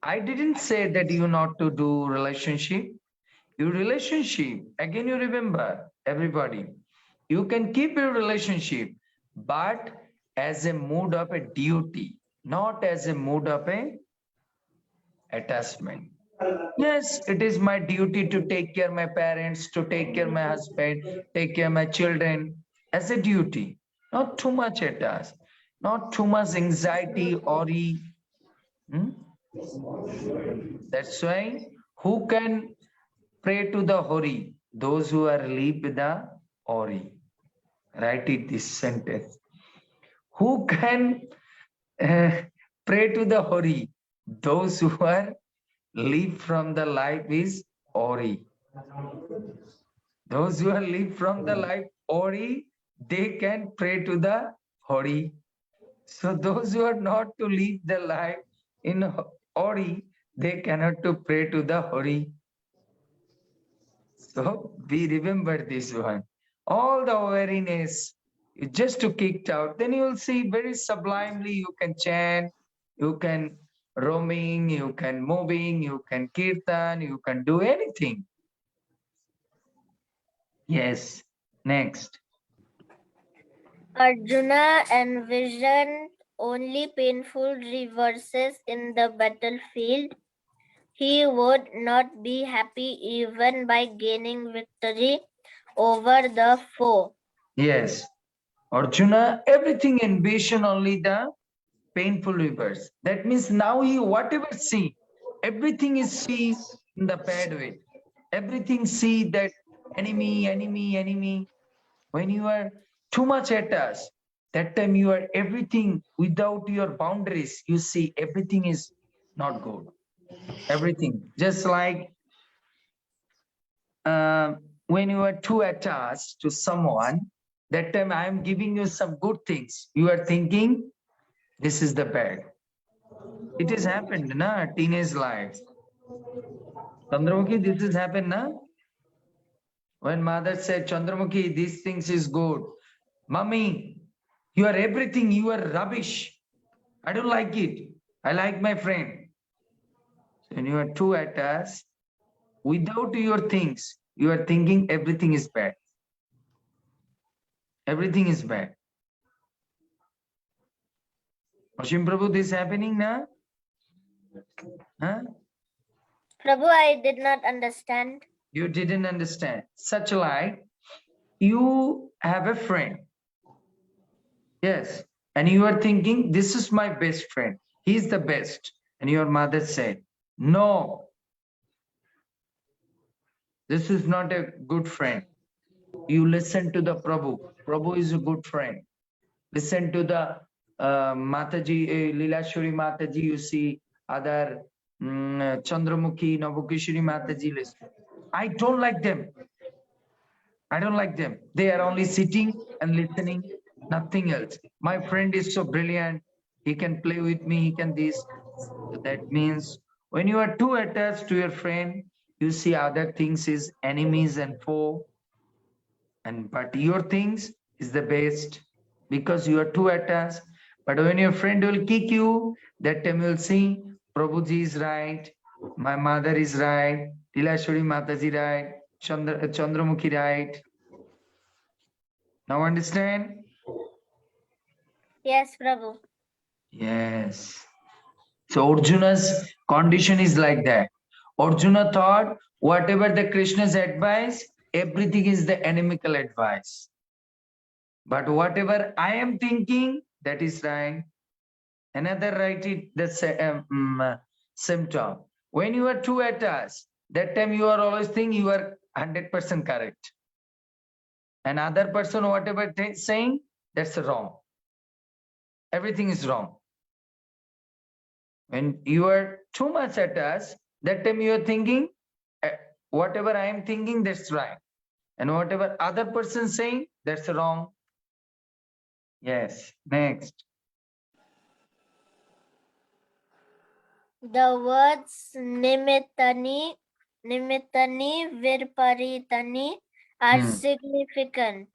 [SPEAKER 1] I didn't say that you not to do relationship. Your relationship, again, you remember, everybody, you can keep your relationship, but as a mood of a duty, not as a mood of a attachment. Yes, it is my duty to take care of my parents, to take care of my husband, take care of my children as a duty. Not too much attached, not too much anxiety or that's why who can pray to the Hori? Those who are live with the Hori. Write it this sentence. Who can uh, pray to the Hori? Those who are live from the life is Ori. Those who are live from the life Ori, they can pray to the Hori. So those who are not to live the life in Ori, they cannot to pray to the Hori. So we remember this one. All the awareness, just to kicked out, then you will see very sublimely you can chant, you can roaming, you can moving, you can kirtan, you can do anything. Yes. Next.
[SPEAKER 2] Arjuna envisioned only painful reverses in the battlefield. He would not be happy even by gaining victory over the foe.
[SPEAKER 1] Yes. Arjuna, everything envision only the painful reverse. That means now he whatever see, everything is see in the bad way. Everything see that enemy, enemy, enemy. When you are too much attached, that time you are everything without your boundaries. You see everything is not good. Everything. Just like when you are too attached to someone, that time I am giving you some good things. You are thinking this is the bad. It has happened, na? Teenage life. Chandramukhi, this has happened, na? When mother said, Chandramukhi, these things is good. Mummy, you are everything, you are rubbish. I don't like it. I like my friend. So when you are too attached, without your things, you are thinking everything is bad. Everything is bad. Ashim Prabhu, this is happening now? Huh?
[SPEAKER 2] Prabhu, I did not understand.
[SPEAKER 1] You didn't understand. Such like you have a friend. Yes. And you are thinking, this is my best friend. He's the best. And your mother said, no, this is not a good friend. You listen to the Prabhu. Prabhu is a good friend. Listen to the Mataji, Leelashwari Mataji, you see other Chandramukhi, Navukishri Mataji, listen. I don't like them. I don't like them. They are only sitting and listening, nothing else. My friend is so brilliant. He can play with me, he can this. So that means when you are too attached to your friend, you see other things is enemies and foe. And but your things is the best because you are too attached. But when your friend will kick you, that time you'll see Prabhuji is right, my mother is right, Leelashwari Mataji right, Chandramukhi right. Now understand?
[SPEAKER 2] Yes, Prabhu.
[SPEAKER 1] Yes. So Arjuna's condition is like that. Arjuna thought whatever the Krishna's advice, everything is the inimical advice. But whatever I am thinking, that is right. Another write it the symptom. When you are too attached, that time you are always thinking you are 100% correct. Another person, whatever saying, that's wrong. Everything is wrong. When you are too much attached, that time you are thinking, whatever I am thinking, that's right. And whatever other person saying, that's wrong. Yes, next.
[SPEAKER 2] The words Nimittani, Virparitani are significant.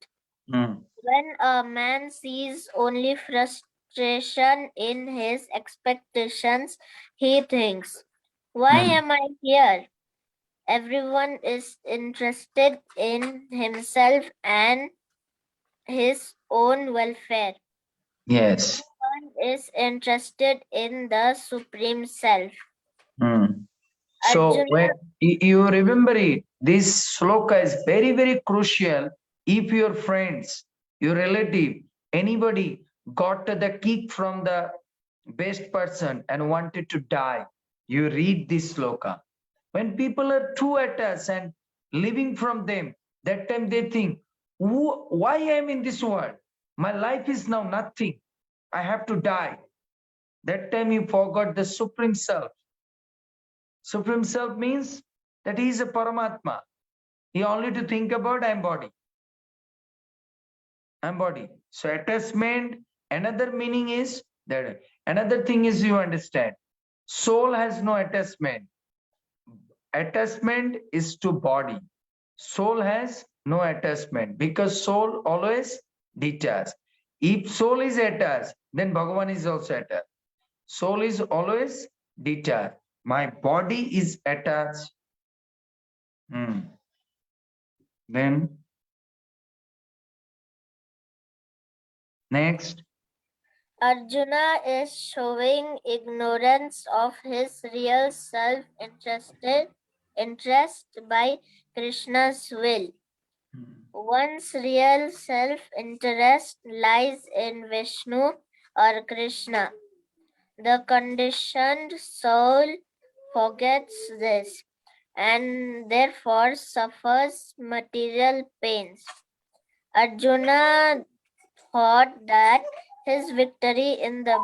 [SPEAKER 2] When a man sees only frustration in his expectations, he thinks, why am I here? Everyone is interested in himself and his own welfare.
[SPEAKER 1] Yes.
[SPEAKER 2] No one is interested in the Supreme Self.
[SPEAKER 1] So
[SPEAKER 2] Arjuna,
[SPEAKER 1] when you remember it, this sloka is very, very crucial. If your friends, your relative, anybody got the kick from the best person and wanted to die, you read this sloka. When people are too attached and living from them, that time they think, why I am in this world? My life is now nothing. I have to die. That time you forgot the Supreme Self. Supreme Self means that he is a Paramatma. He only to think about I'm body. I'm body. So attachment, another meaning is that another thing is you understand. Soul has no attachment. Attachment is to body. Soul has no attachment because soul always detached. If soul is attached, then Bhagavan is also attached. Soul is always detached. My body is attached. Then next.
[SPEAKER 2] Arjuna is showing ignorance of his real interest by Krishna's will. One's real self-interest lies in Vishnu or Krishna. The conditioned soul forgets this and therefore suffers material pains. Arjuna thought that his victory in the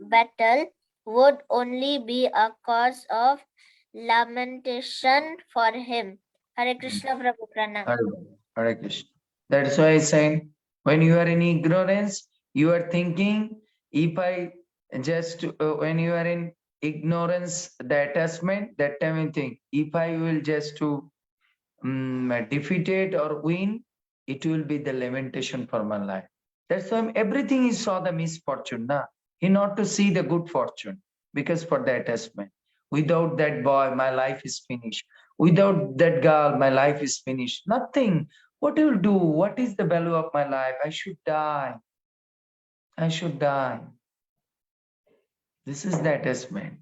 [SPEAKER 2] battle would only be a cause of lamentation for him. Hare Krishna Prabhu Pranam.
[SPEAKER 1] Hare Krishna. That's why I said, when you are in ignorance, you are thinking, if I just, when you are in ignorance, the attachment, that time you think, if I will just to defeated or win, it will be the lamentation for my life. That's why everything he saw the misfortune. He not to see the good fortune, because for the attachment. Without that boy, my life is finished. Without that girl, my life is finished. Nothing. What will do? What is the value of my life? I should die. I should die. This is the attachment.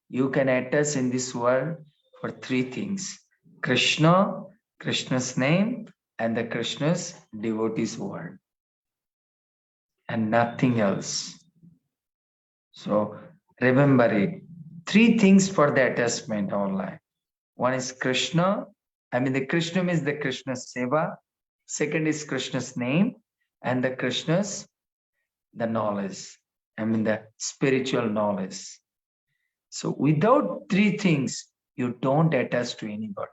[SPEAKER 1] You can attach in this world for three things: Krishna, Krishna's name, and the Krishna's devotee's word, and nothing else. So remember it. Three things for the attachment online. One is Krishna. The Krishna means the Krishna's seva. Second is Krishna's name, and the Krishna's the knowledge. The spiritual knowledge. So without three things, you don't attach to anybody,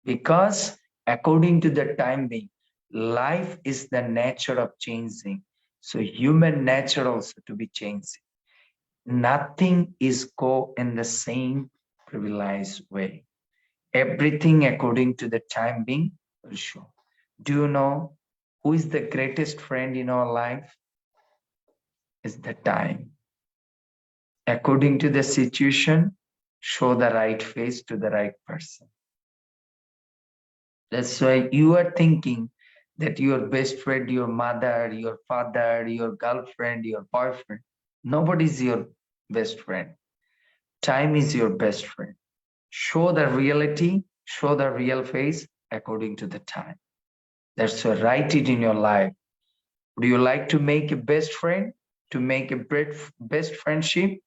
[SPEAKER 1] because according to the time being, life is the nature of changing. So human nature also to be changing. Nothing is go in the same privileged way. Everything according to the time being will show. Do you know who is the greatest friend in our life? Is the time. According to the situation, show the right face to the right person. That's why you are thinking that your best friend, your mother, your father, your girlfriend, your boyfriend, nobody is your best friend. Time is your best friend. Show the reality, show the real face according to the time. That's why write it in your life. Would you like to make a best friend, to make a best friendship?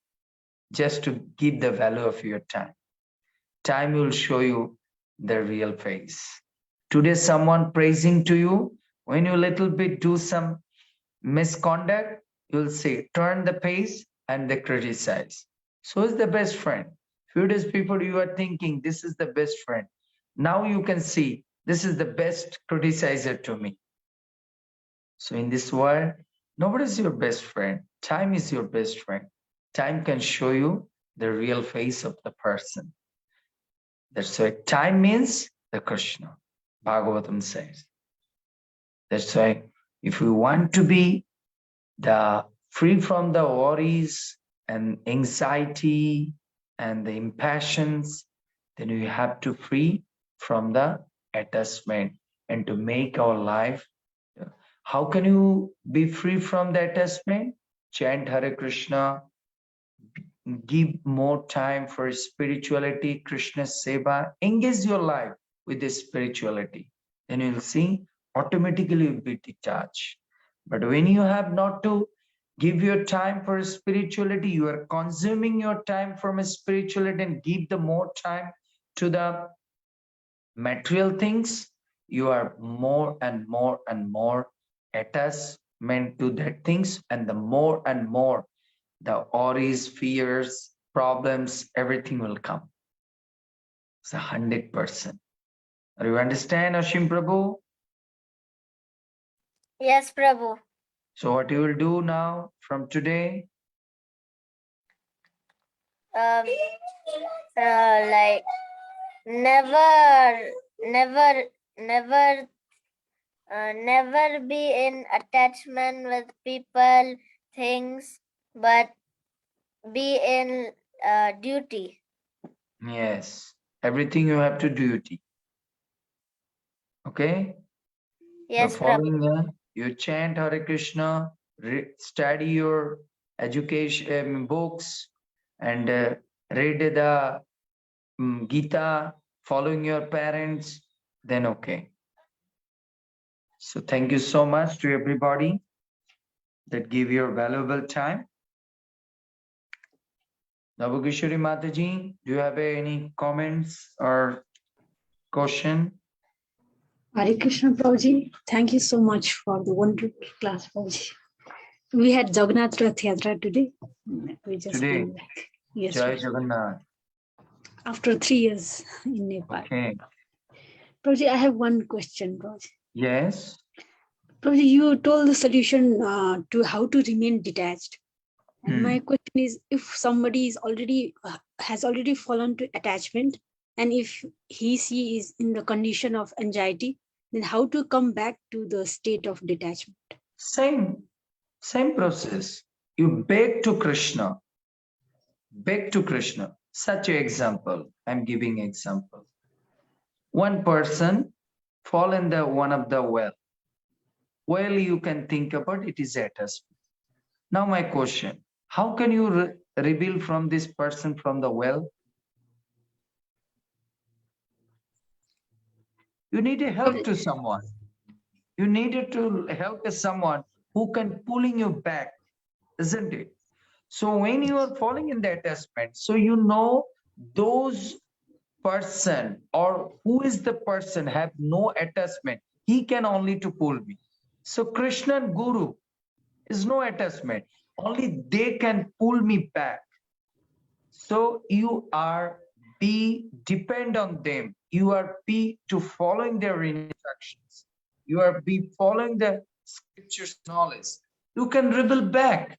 [SPEAKER 1] Just to give the value of your time. Time will show you the real face. Today, someone praising to you, when you little bit do some misconduct, you'll say, turn the page and they criticize. So is the best friend. Few days before you are thinking, this is the best friend. Now you can see, this is the best criticizer to me. So in this world, nobody is your best friend. Time is your best friend. Time can show you the real face of the person. That's why time means the Krishna. Bhagavatam says. That's why if we want to be free from the worries and anxiety and the impassions, then we have to free from the attachment and to make our life. How can you be free from the attachment? Chant Hare Krishna, give more time for spirituality, Krishna seva, engage your life with the spirituality. Then you'll see automatically you'll be detached. But when you have not to give your time for spirituality, you are consuming your time from spirituality and give the more time to the material things, you are more and more and more attachment to that things, and the more and more the worries, fears, problems, everything will come. It's 100%. Do you understand, Ashim Prabhu?
[SPEAKER 2] Yes, Prabhu.
[SPEAKER 1] So what you will do now from today?
[SPEAKER 2] Like never be in attachment with people, things, but be in duty.
[SPEAKER 1] Yes. Everything you have to do duty. Okay?
[SPEAKER 2] Yes,
[SPEAKER 1] so following you chant Hare Krishna, study your education books, and read the Gita, following your parents, then okay. So thank you so much to everybody that give your valuable time. Navagishwari Mataji, do you have any comments or question?
[SPEAKER 4] Hare Krishna Prabhuji, thank you so much for the wonderful class, Prabhuji. We had Jagannath Rath Yatra today. We just
[SPEAKER 1] Today?
[SPEAKER 4] came back. Yes,
[SPEAKER 1] Jai
[SPEAKER 4] Prabhuji.
[SPEAKER 1] Jagannath.
[SPEAKER 4] After 3 years in Nepal.
[SPEAKER 1] Okay.
[SPEAKER 4] Prabhuji, I have one question, Prabhuji.
[SPEAKER 1] Yes.
[SPEAKER 4] Prabhuji, you told the solution to how to remain detached. And my question is, if somebody is already has already fallen to attachment And if she is in the condition of anxiety, then how to come back to the state of detachment?
[SPEAKER 1] Same process. You beg to Krishna. Beg to Krishna. Such an example. I'm giving example. One person fall in the one of the well. Well, you can think about it is attachment. Now my question, how can you reveal from this person from the well? You need a help to someone. You needed to help someone who can pulling you back, isn't it? So when you are falling in the attachment, so you know those person or who is the person have no attachment, he can only to pull me. So Krishna and Guru is no attachment, only they can pull me back. So you are be depend on them, you are be to following their instructions, you are be following the scriptures knowledge, you can rebel back.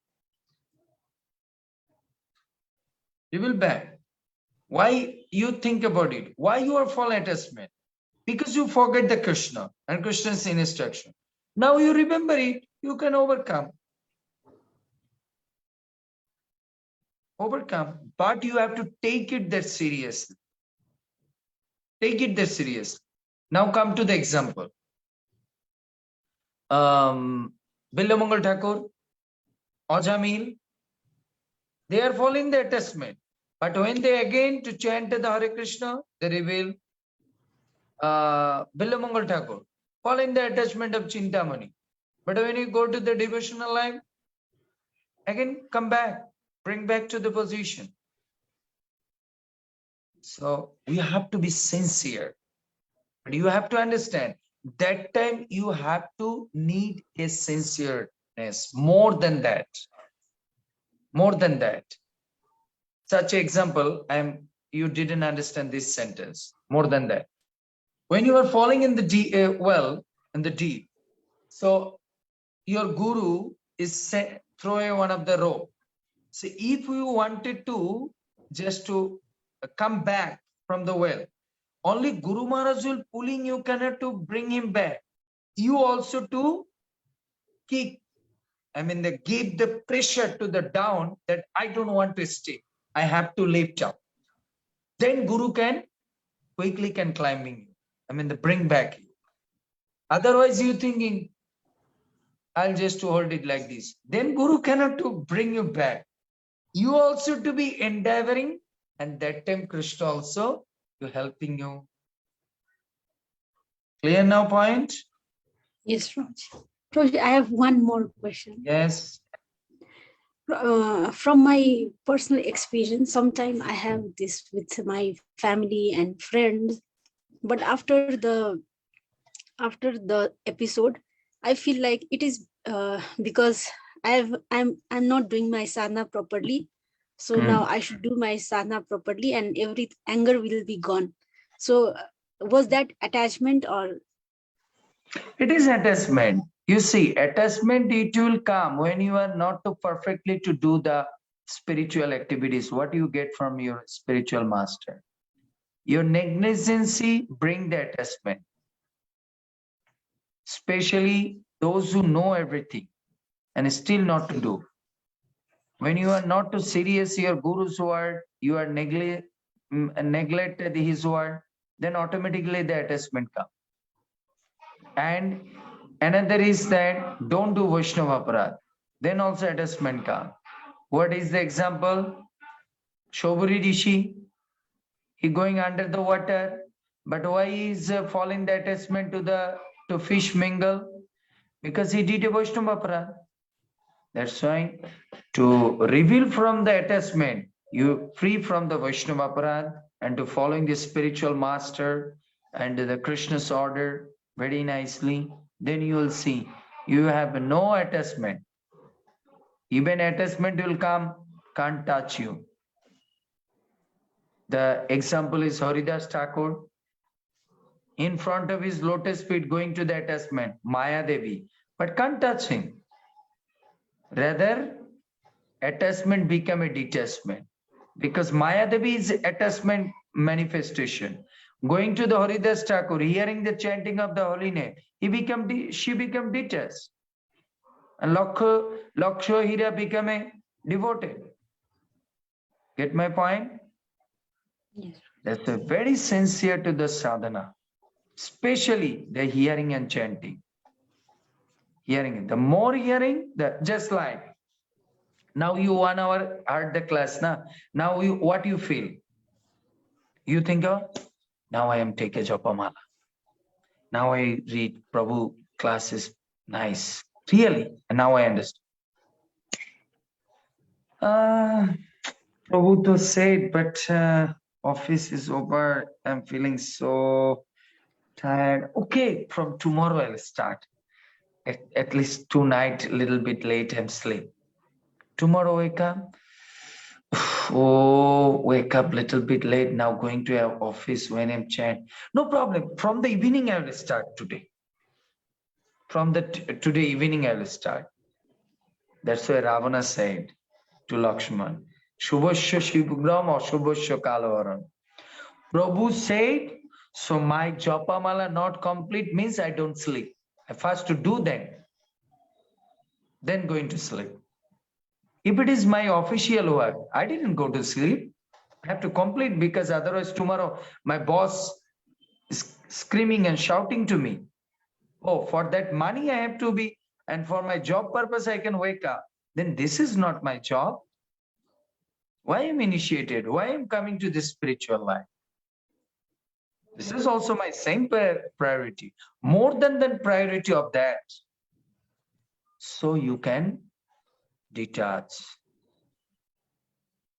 [SPEAKER 1] Rebel back. Why you think about it? Why you are fall attachment? Because you forget the Krishna and Krishna's instruction. Now you remember it, you can overcome. Overcome, but you have to take it that seriously. Take it that seriously. Now come to the example. Billamangal Thakur, Ajamil, they are following the attachment. But when they again to chant the Hare Krishna, they reveal Billamangal Thakur, following the attachment of Chintamani. But when you go to the devotional life, again come back, bring back to the position. So we have to be sincere. But you have to understand, that time you have to need a sincereness, more than that. More than that. Such example, you didn't understand this sentence. More than that. When you are falling in the well, in the deep, so your guru is throwing one of the rope. So if you wanted to just to come back from the well, only Guru Maharaj will pulling you cannot to bring him back. You also to kick, give the pressure to the down that I don't want to stay. I have to lift up. Then Guru can quickly can climbing you. Bring back you. Otherwise you thinking, I'll just to hold it like this. Then Guru cannot to bring you back. You also to be endeavoring, and that time Krishna also to helping you. Clear now point?
[SPEAKER 4] Yes, Raj. Raj, I have one more question.
[SPEAKER 1] Yes.
[SPEAKER 4] From my personal experience, sometimes I have this with my family and friends, but after the episode, I feel like it is because I'm not doing my sadhana properly. So now I should do my sadhana properly, and every anger will be gone. So was that attachment or?
[SPEAKER 1] It is attachment. You see, attachment, it will come when you are not to perfectly to do the spiritual activities. What you get from your spiritual master? Your negligence bring the attachment. Especially those who know everything and still not to do. When you are not too serious your Guru's word, you are neglected his word, then automatically the attachment comes. And another is that don't do Vaishnava aparadh, then also attachment comes. What is the example? Shobhuri Rishi, he going under the water, but why is falling the attachment to fish mingle? Because he did a Vaishnava aparadh. That's why to reveal from the attachment, you free from the Vaishnava aparadh and to following the spiritual master and the Krishna's order very nicely, then you will see you have no attachment. Even attachment will come, can't touch you. The example is Haridas Thakur. In front of his lotus feet going to the attachment, Maya Devi, but can't touch him. Rather, attachment become a detachment. Because Maya Devi's attachment manifestation. Going to the Haridas Thakur, hearing the chanting of the holy name, she became detached. And Laksho Hira became a devoted. Get my point?
[SPEAKER 4] Yes.
[SPEAKER 1] That's a very sincere to the sadhana, especially the hearing and chanting. Hearing, the more hearing, just like now you 1 hour heard the class, now what you feel? You think, oh, now I am take a Japamala. Now I read Prabhu class is nice. Really, and now I understand. Prabhu to said, but office is over. I'm feeling so tired. Okay, from tomorrow I'll start. At least tonight, a little bit late and sleep. Tomorrow wake up. Oh, wake up little bit late now, going to our office when I'm chant. No problem. From the evening I will start today. From the today evening I will start. That's why Ravana said to Lakshman, Shubhasya Shivgram or Shubhasya Kalavaran. Prabhu said, so my Japamala not complete means I don't sleep. I first to do that, then going to sleep. If it is my official work, I didn't go to sleep. I have to complete because otherwise tomorrow my boss is screaming and shouting to me. Oh, for that money I have to be, and for my job purpose I can wake up. Then this is not my job. Why am initiated? Why am coming to this spiritual life? This is also my same priority. More than the priority of that. So you can detach.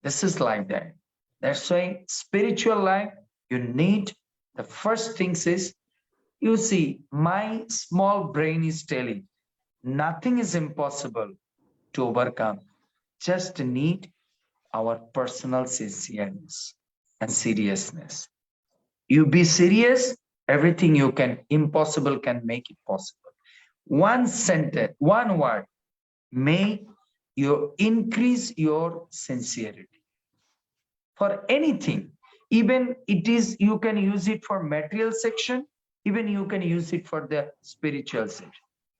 [SPEAKER 1] This is like that. That's why spiritual life, you need the first things is, you see, my small brain is telling nothing is impossible to overcome. Just need our personal sincereness and seriousness. You be serious, everything you can, impossible can make it possible. One sentence, one word may you increase your sincerity for anything. Even it is, you can use it for material section, even you can use it for the spiritual section.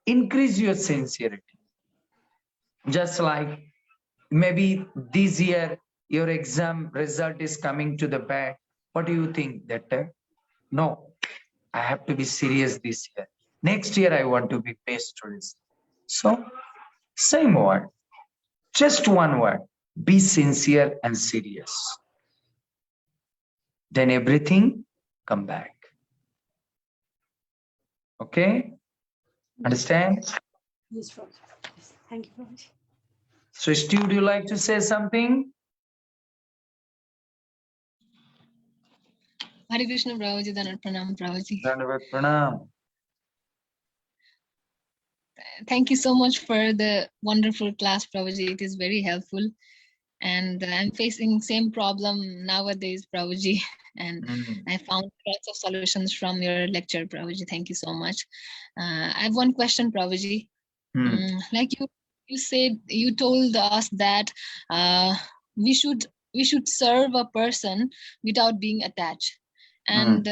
[SPEAKER 1] Increase your sincerity. Just like maybe this year your exam result is coming to the bad. What do you think that no, I have to be serious this year. Next year I want to be best students. So same word, just one word, be sincere and serious. Then everything come back. Okay? Understand?
[SPEAKER 4] Yes, Prabhuji. Yes. Thank you, Prabhuji.
[SPEAKER 1] Srishti, would you like to say something?
[SPEAKER 6] Hare Krishna, Prabhuji, Dandavat Pranam, Prabhuji.
[SPEAKER 1] Dandavat Pranam.
[SPEAKER 6] Thank you so much for the wonderful class, Prabhuji. It is very helpful. And I'm facing same problem nowadays, Prabhuji. And I found lots of solutions from your lecture, Prabhuji. Thank you so much. I have one question, Prabhuji. Like you said, you told us that we should serve a person without being attached. And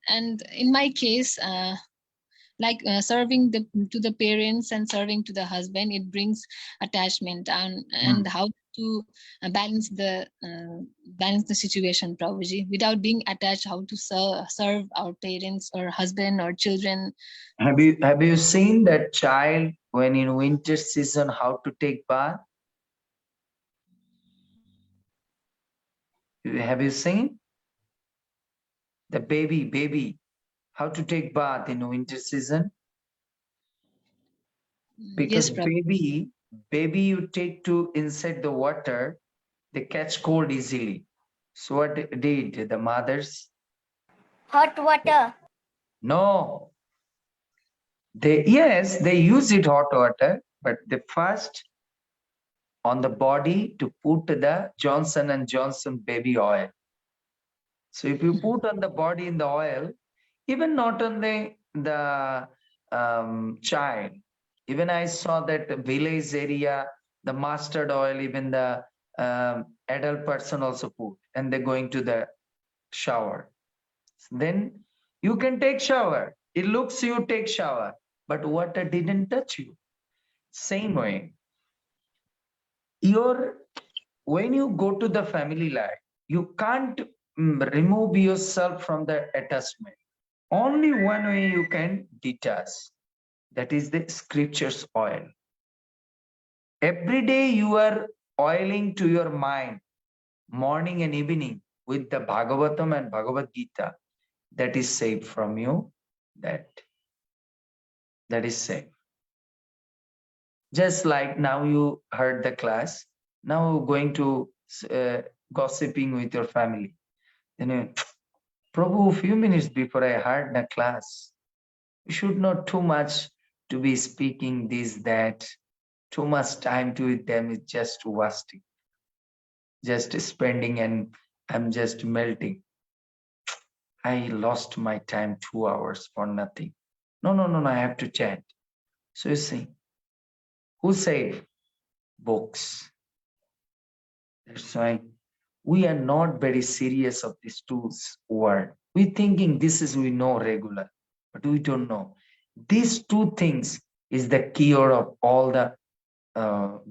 [SPEAKER 6] in my case, serving to the parents and serving to the husband, it brings attachment, and how to balance the situation, Prabhuji, without being attached, how to serve our parents or husband or children.
[SPEAKER 1] Have you seen that child when in winter season how to take bath? Have you seen the baby how to take bath in winter season? Because
[SPEAKER 6] Yes,
[SPEAKER 1] baby you take to inside the water, they catch cold easily. So what did the mothers?
[SPEAKER 2] Hot water.
[SPEAKER 1] No. They use it hot water, but the first on the body to put the Johnson and Johnson baby oil. So if you put on the body in the oil, even not on the child, even I saw that village area, the mustard oil, even the adult person also put, and they're going to the shower. Then you can take shower. It looks you take shower, but water didn't touch you. Same way, when you go to the family life, you can't remove yourself from the attachment. Only one way you can detach. That is the scriptures oil. Every day you are oiling to your mind, morning and evening, with the Bhagavatam and Bhagavad Gita. That is safe from you. That is safe. Just like now you heard the class, now going to gossiping with your family. Then you, Prabhu, a few minutes before I heard the class, you should not too much to be speaking this, that. Too much time to with them is just wasting. Just spending and I'm just melting. I lost my time 2 hours for nothing. No, I have to chant. So you see, who said books? That's why we are not very serious of these two words. We thinking this is we know regular, but we don't know. These two things is the cure of all the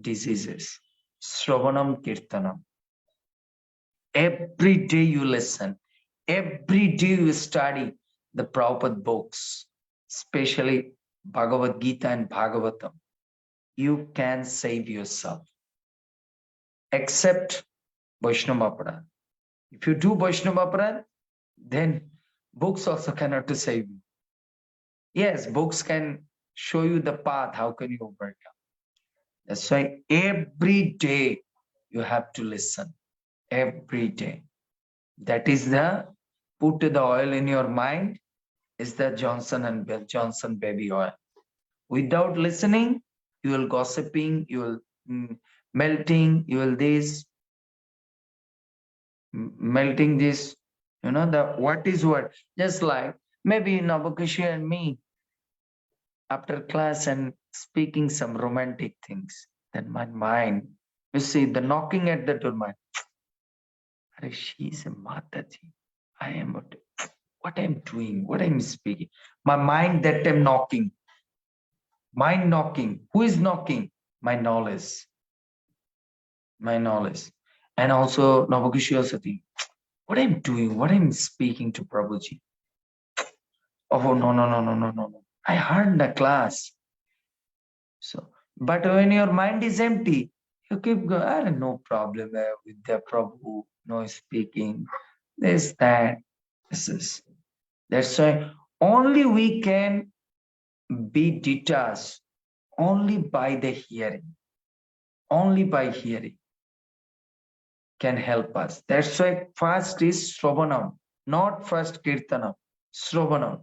[SPEAKER 1] diseases. Shravanam Kirtanam. Every day you listen. Every day you study the Prabhupada books, especially Bhagavad Gita and Bhagavatam. You can save yourself. Except Vaishnava Aparad. If you do Vaishnava Aparad, then books also cannot to save you. Yes, books can show you the path, how can you overcome. That's why every day you have to listen. Every day. That is the, put the oil in your mind, is the Johnson baby oil. Without listening, you will gossiping, you will melting, you will this, melting this, you know, the what is what. Just like maybe Nabakashi and me, after class and speaking some romantic things, then my mind, you see, the knocking at the door, my, she is a Mataji. I am what I'm doing, what I'm speaking. My mind that time knocking. Mind knocking. Who is knocking? My knowledge. My knowledge. And also Navakishya, what I'm doing, what I'm speaking to Prabhuji. Oh no. I heard the class. So, but when your mind is empty, you keep going, I have no problem with the Prabhu, no speaking, this, that, this is. That's why only we can be detached only by the hearing. Only by hearing can help us. That's why first is Shravanam, not first Kirtanam. Shravanam.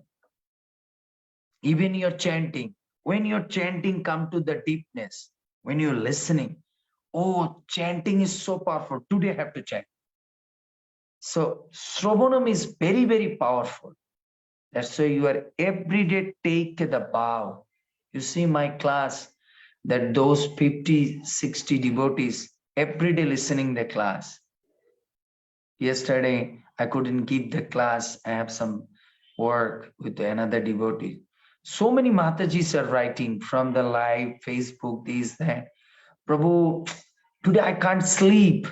[SPEAKER 1] Even your chanting, when you're chanting, come to the deepness. When you're listening, oh, chanting is so powerful. Today I have to chant. So Shravanam is very, very powerful. That's why you are every day take the vow. You see my class, that those 50, 60 devotees every day listening the class. Yesterday, I couldn't give the class. I have some work with another devotee. So many Matajis are writing from the live, Facebook, this, that. Prabhu, today I can't sleep.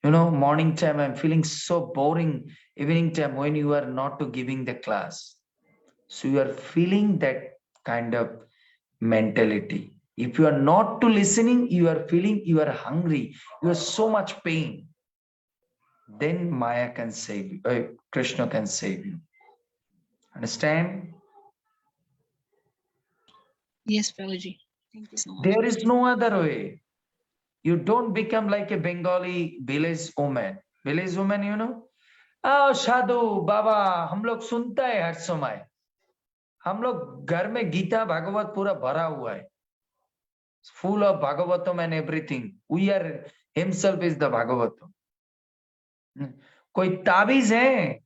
[SPEAKER 1] You know, morning time, I'm feeling so boring. Evening time, when you are not to giving the class. So you are feeling that kind of mentality. If you are not to listening, you are feeling you are hungry. You have so much pain. Then Maya can save you. Krishna can save you. Understand?
[SPEAKER 6] Yes, Prabhuji. Thank you so much.
[SPEAKER 1] There is no other way. You don't become like a Bengali village woman. Village woman, you know? Oh, Sadhu, Baba, हम लोग सुनता है हर समय. हम लोग घर में गीता भागवत पूरा भरा हुआ है. Full of Bhagavatam and everything. We are himself is the Bhagavatam. कोई ताबीज है,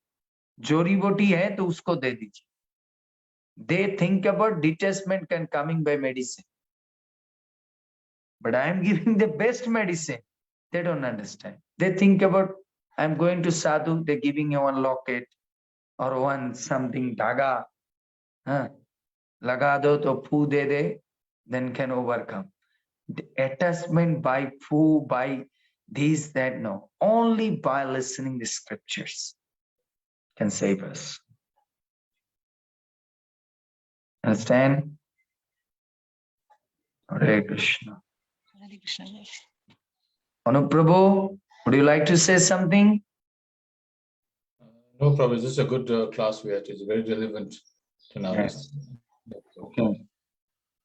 [SPEAKER 1] जोरी बोटी है तो उसको दे दीजिए. They think about detachment can coming by medicine. But I am giving the best medicine. They don't understand. They think about I'm going to sadhu, they're giving you one locket or one something dhaga. Laga do to fu de, then can overcome. The attachment by fu, by this, that, no. Only by listening the scriptures can save us. Understand? Hare Krishna.
[SPEAKER 6] Hare Krishna.
[SPEAKER 1] Anuprabhu, would you like to say something?
[SPEAKER 5] No problem. This is a good class we had. It's very relevant to now.
[SPEAKER 1] Yes. Okay.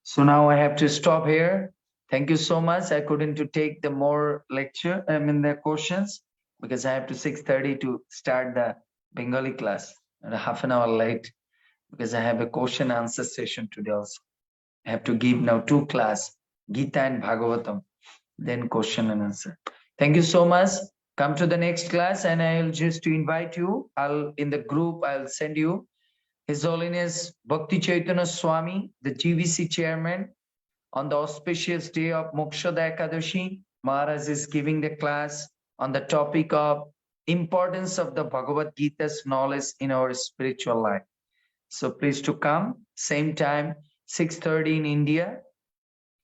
[SPEAKER 1] So now I have to stop here. Thank you so much. I couldn't to take the more lecture, the questions, because I have to 6:30 to start the Bengali class. And half an hour late because I have a question answer session today also. I have to give now 2 class, Gita and Bhagavatam, then question and answer. Thank you so much. Come to the next class and I'll just to invite you. In the group, I'll send you His Holiness Bhakti Chaitanya Swami, the GVC chairman, on the auspicious day of Mokshada Ekadashi. Maharaj is giving the class on the topic of importance of the Bhagavad Gita's knowledge in our spiritual life. So please to come, same time, 6:30 in India.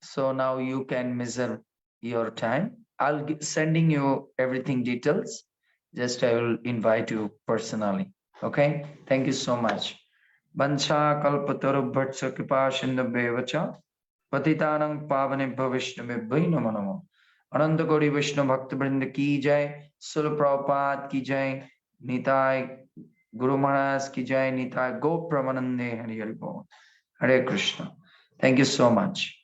[SPEAKER 1] So now you can measure your time. I'll be sending you everything details. Just I will invite you personally. Okay. Thank you so much. Vancha kalpatarubhatsya kripa sindhabheva patitanang pavanebhyo vishnavebhyo namo namo. Ananta Gauri Vishnu Bhakta Vrinda ki jai, Srila Prabhupada ki jai, Nitai Guru Maharaj ki jai, Nitai Go Pramanande Hari Hari Bol. Hare Krishna. Thank you so much.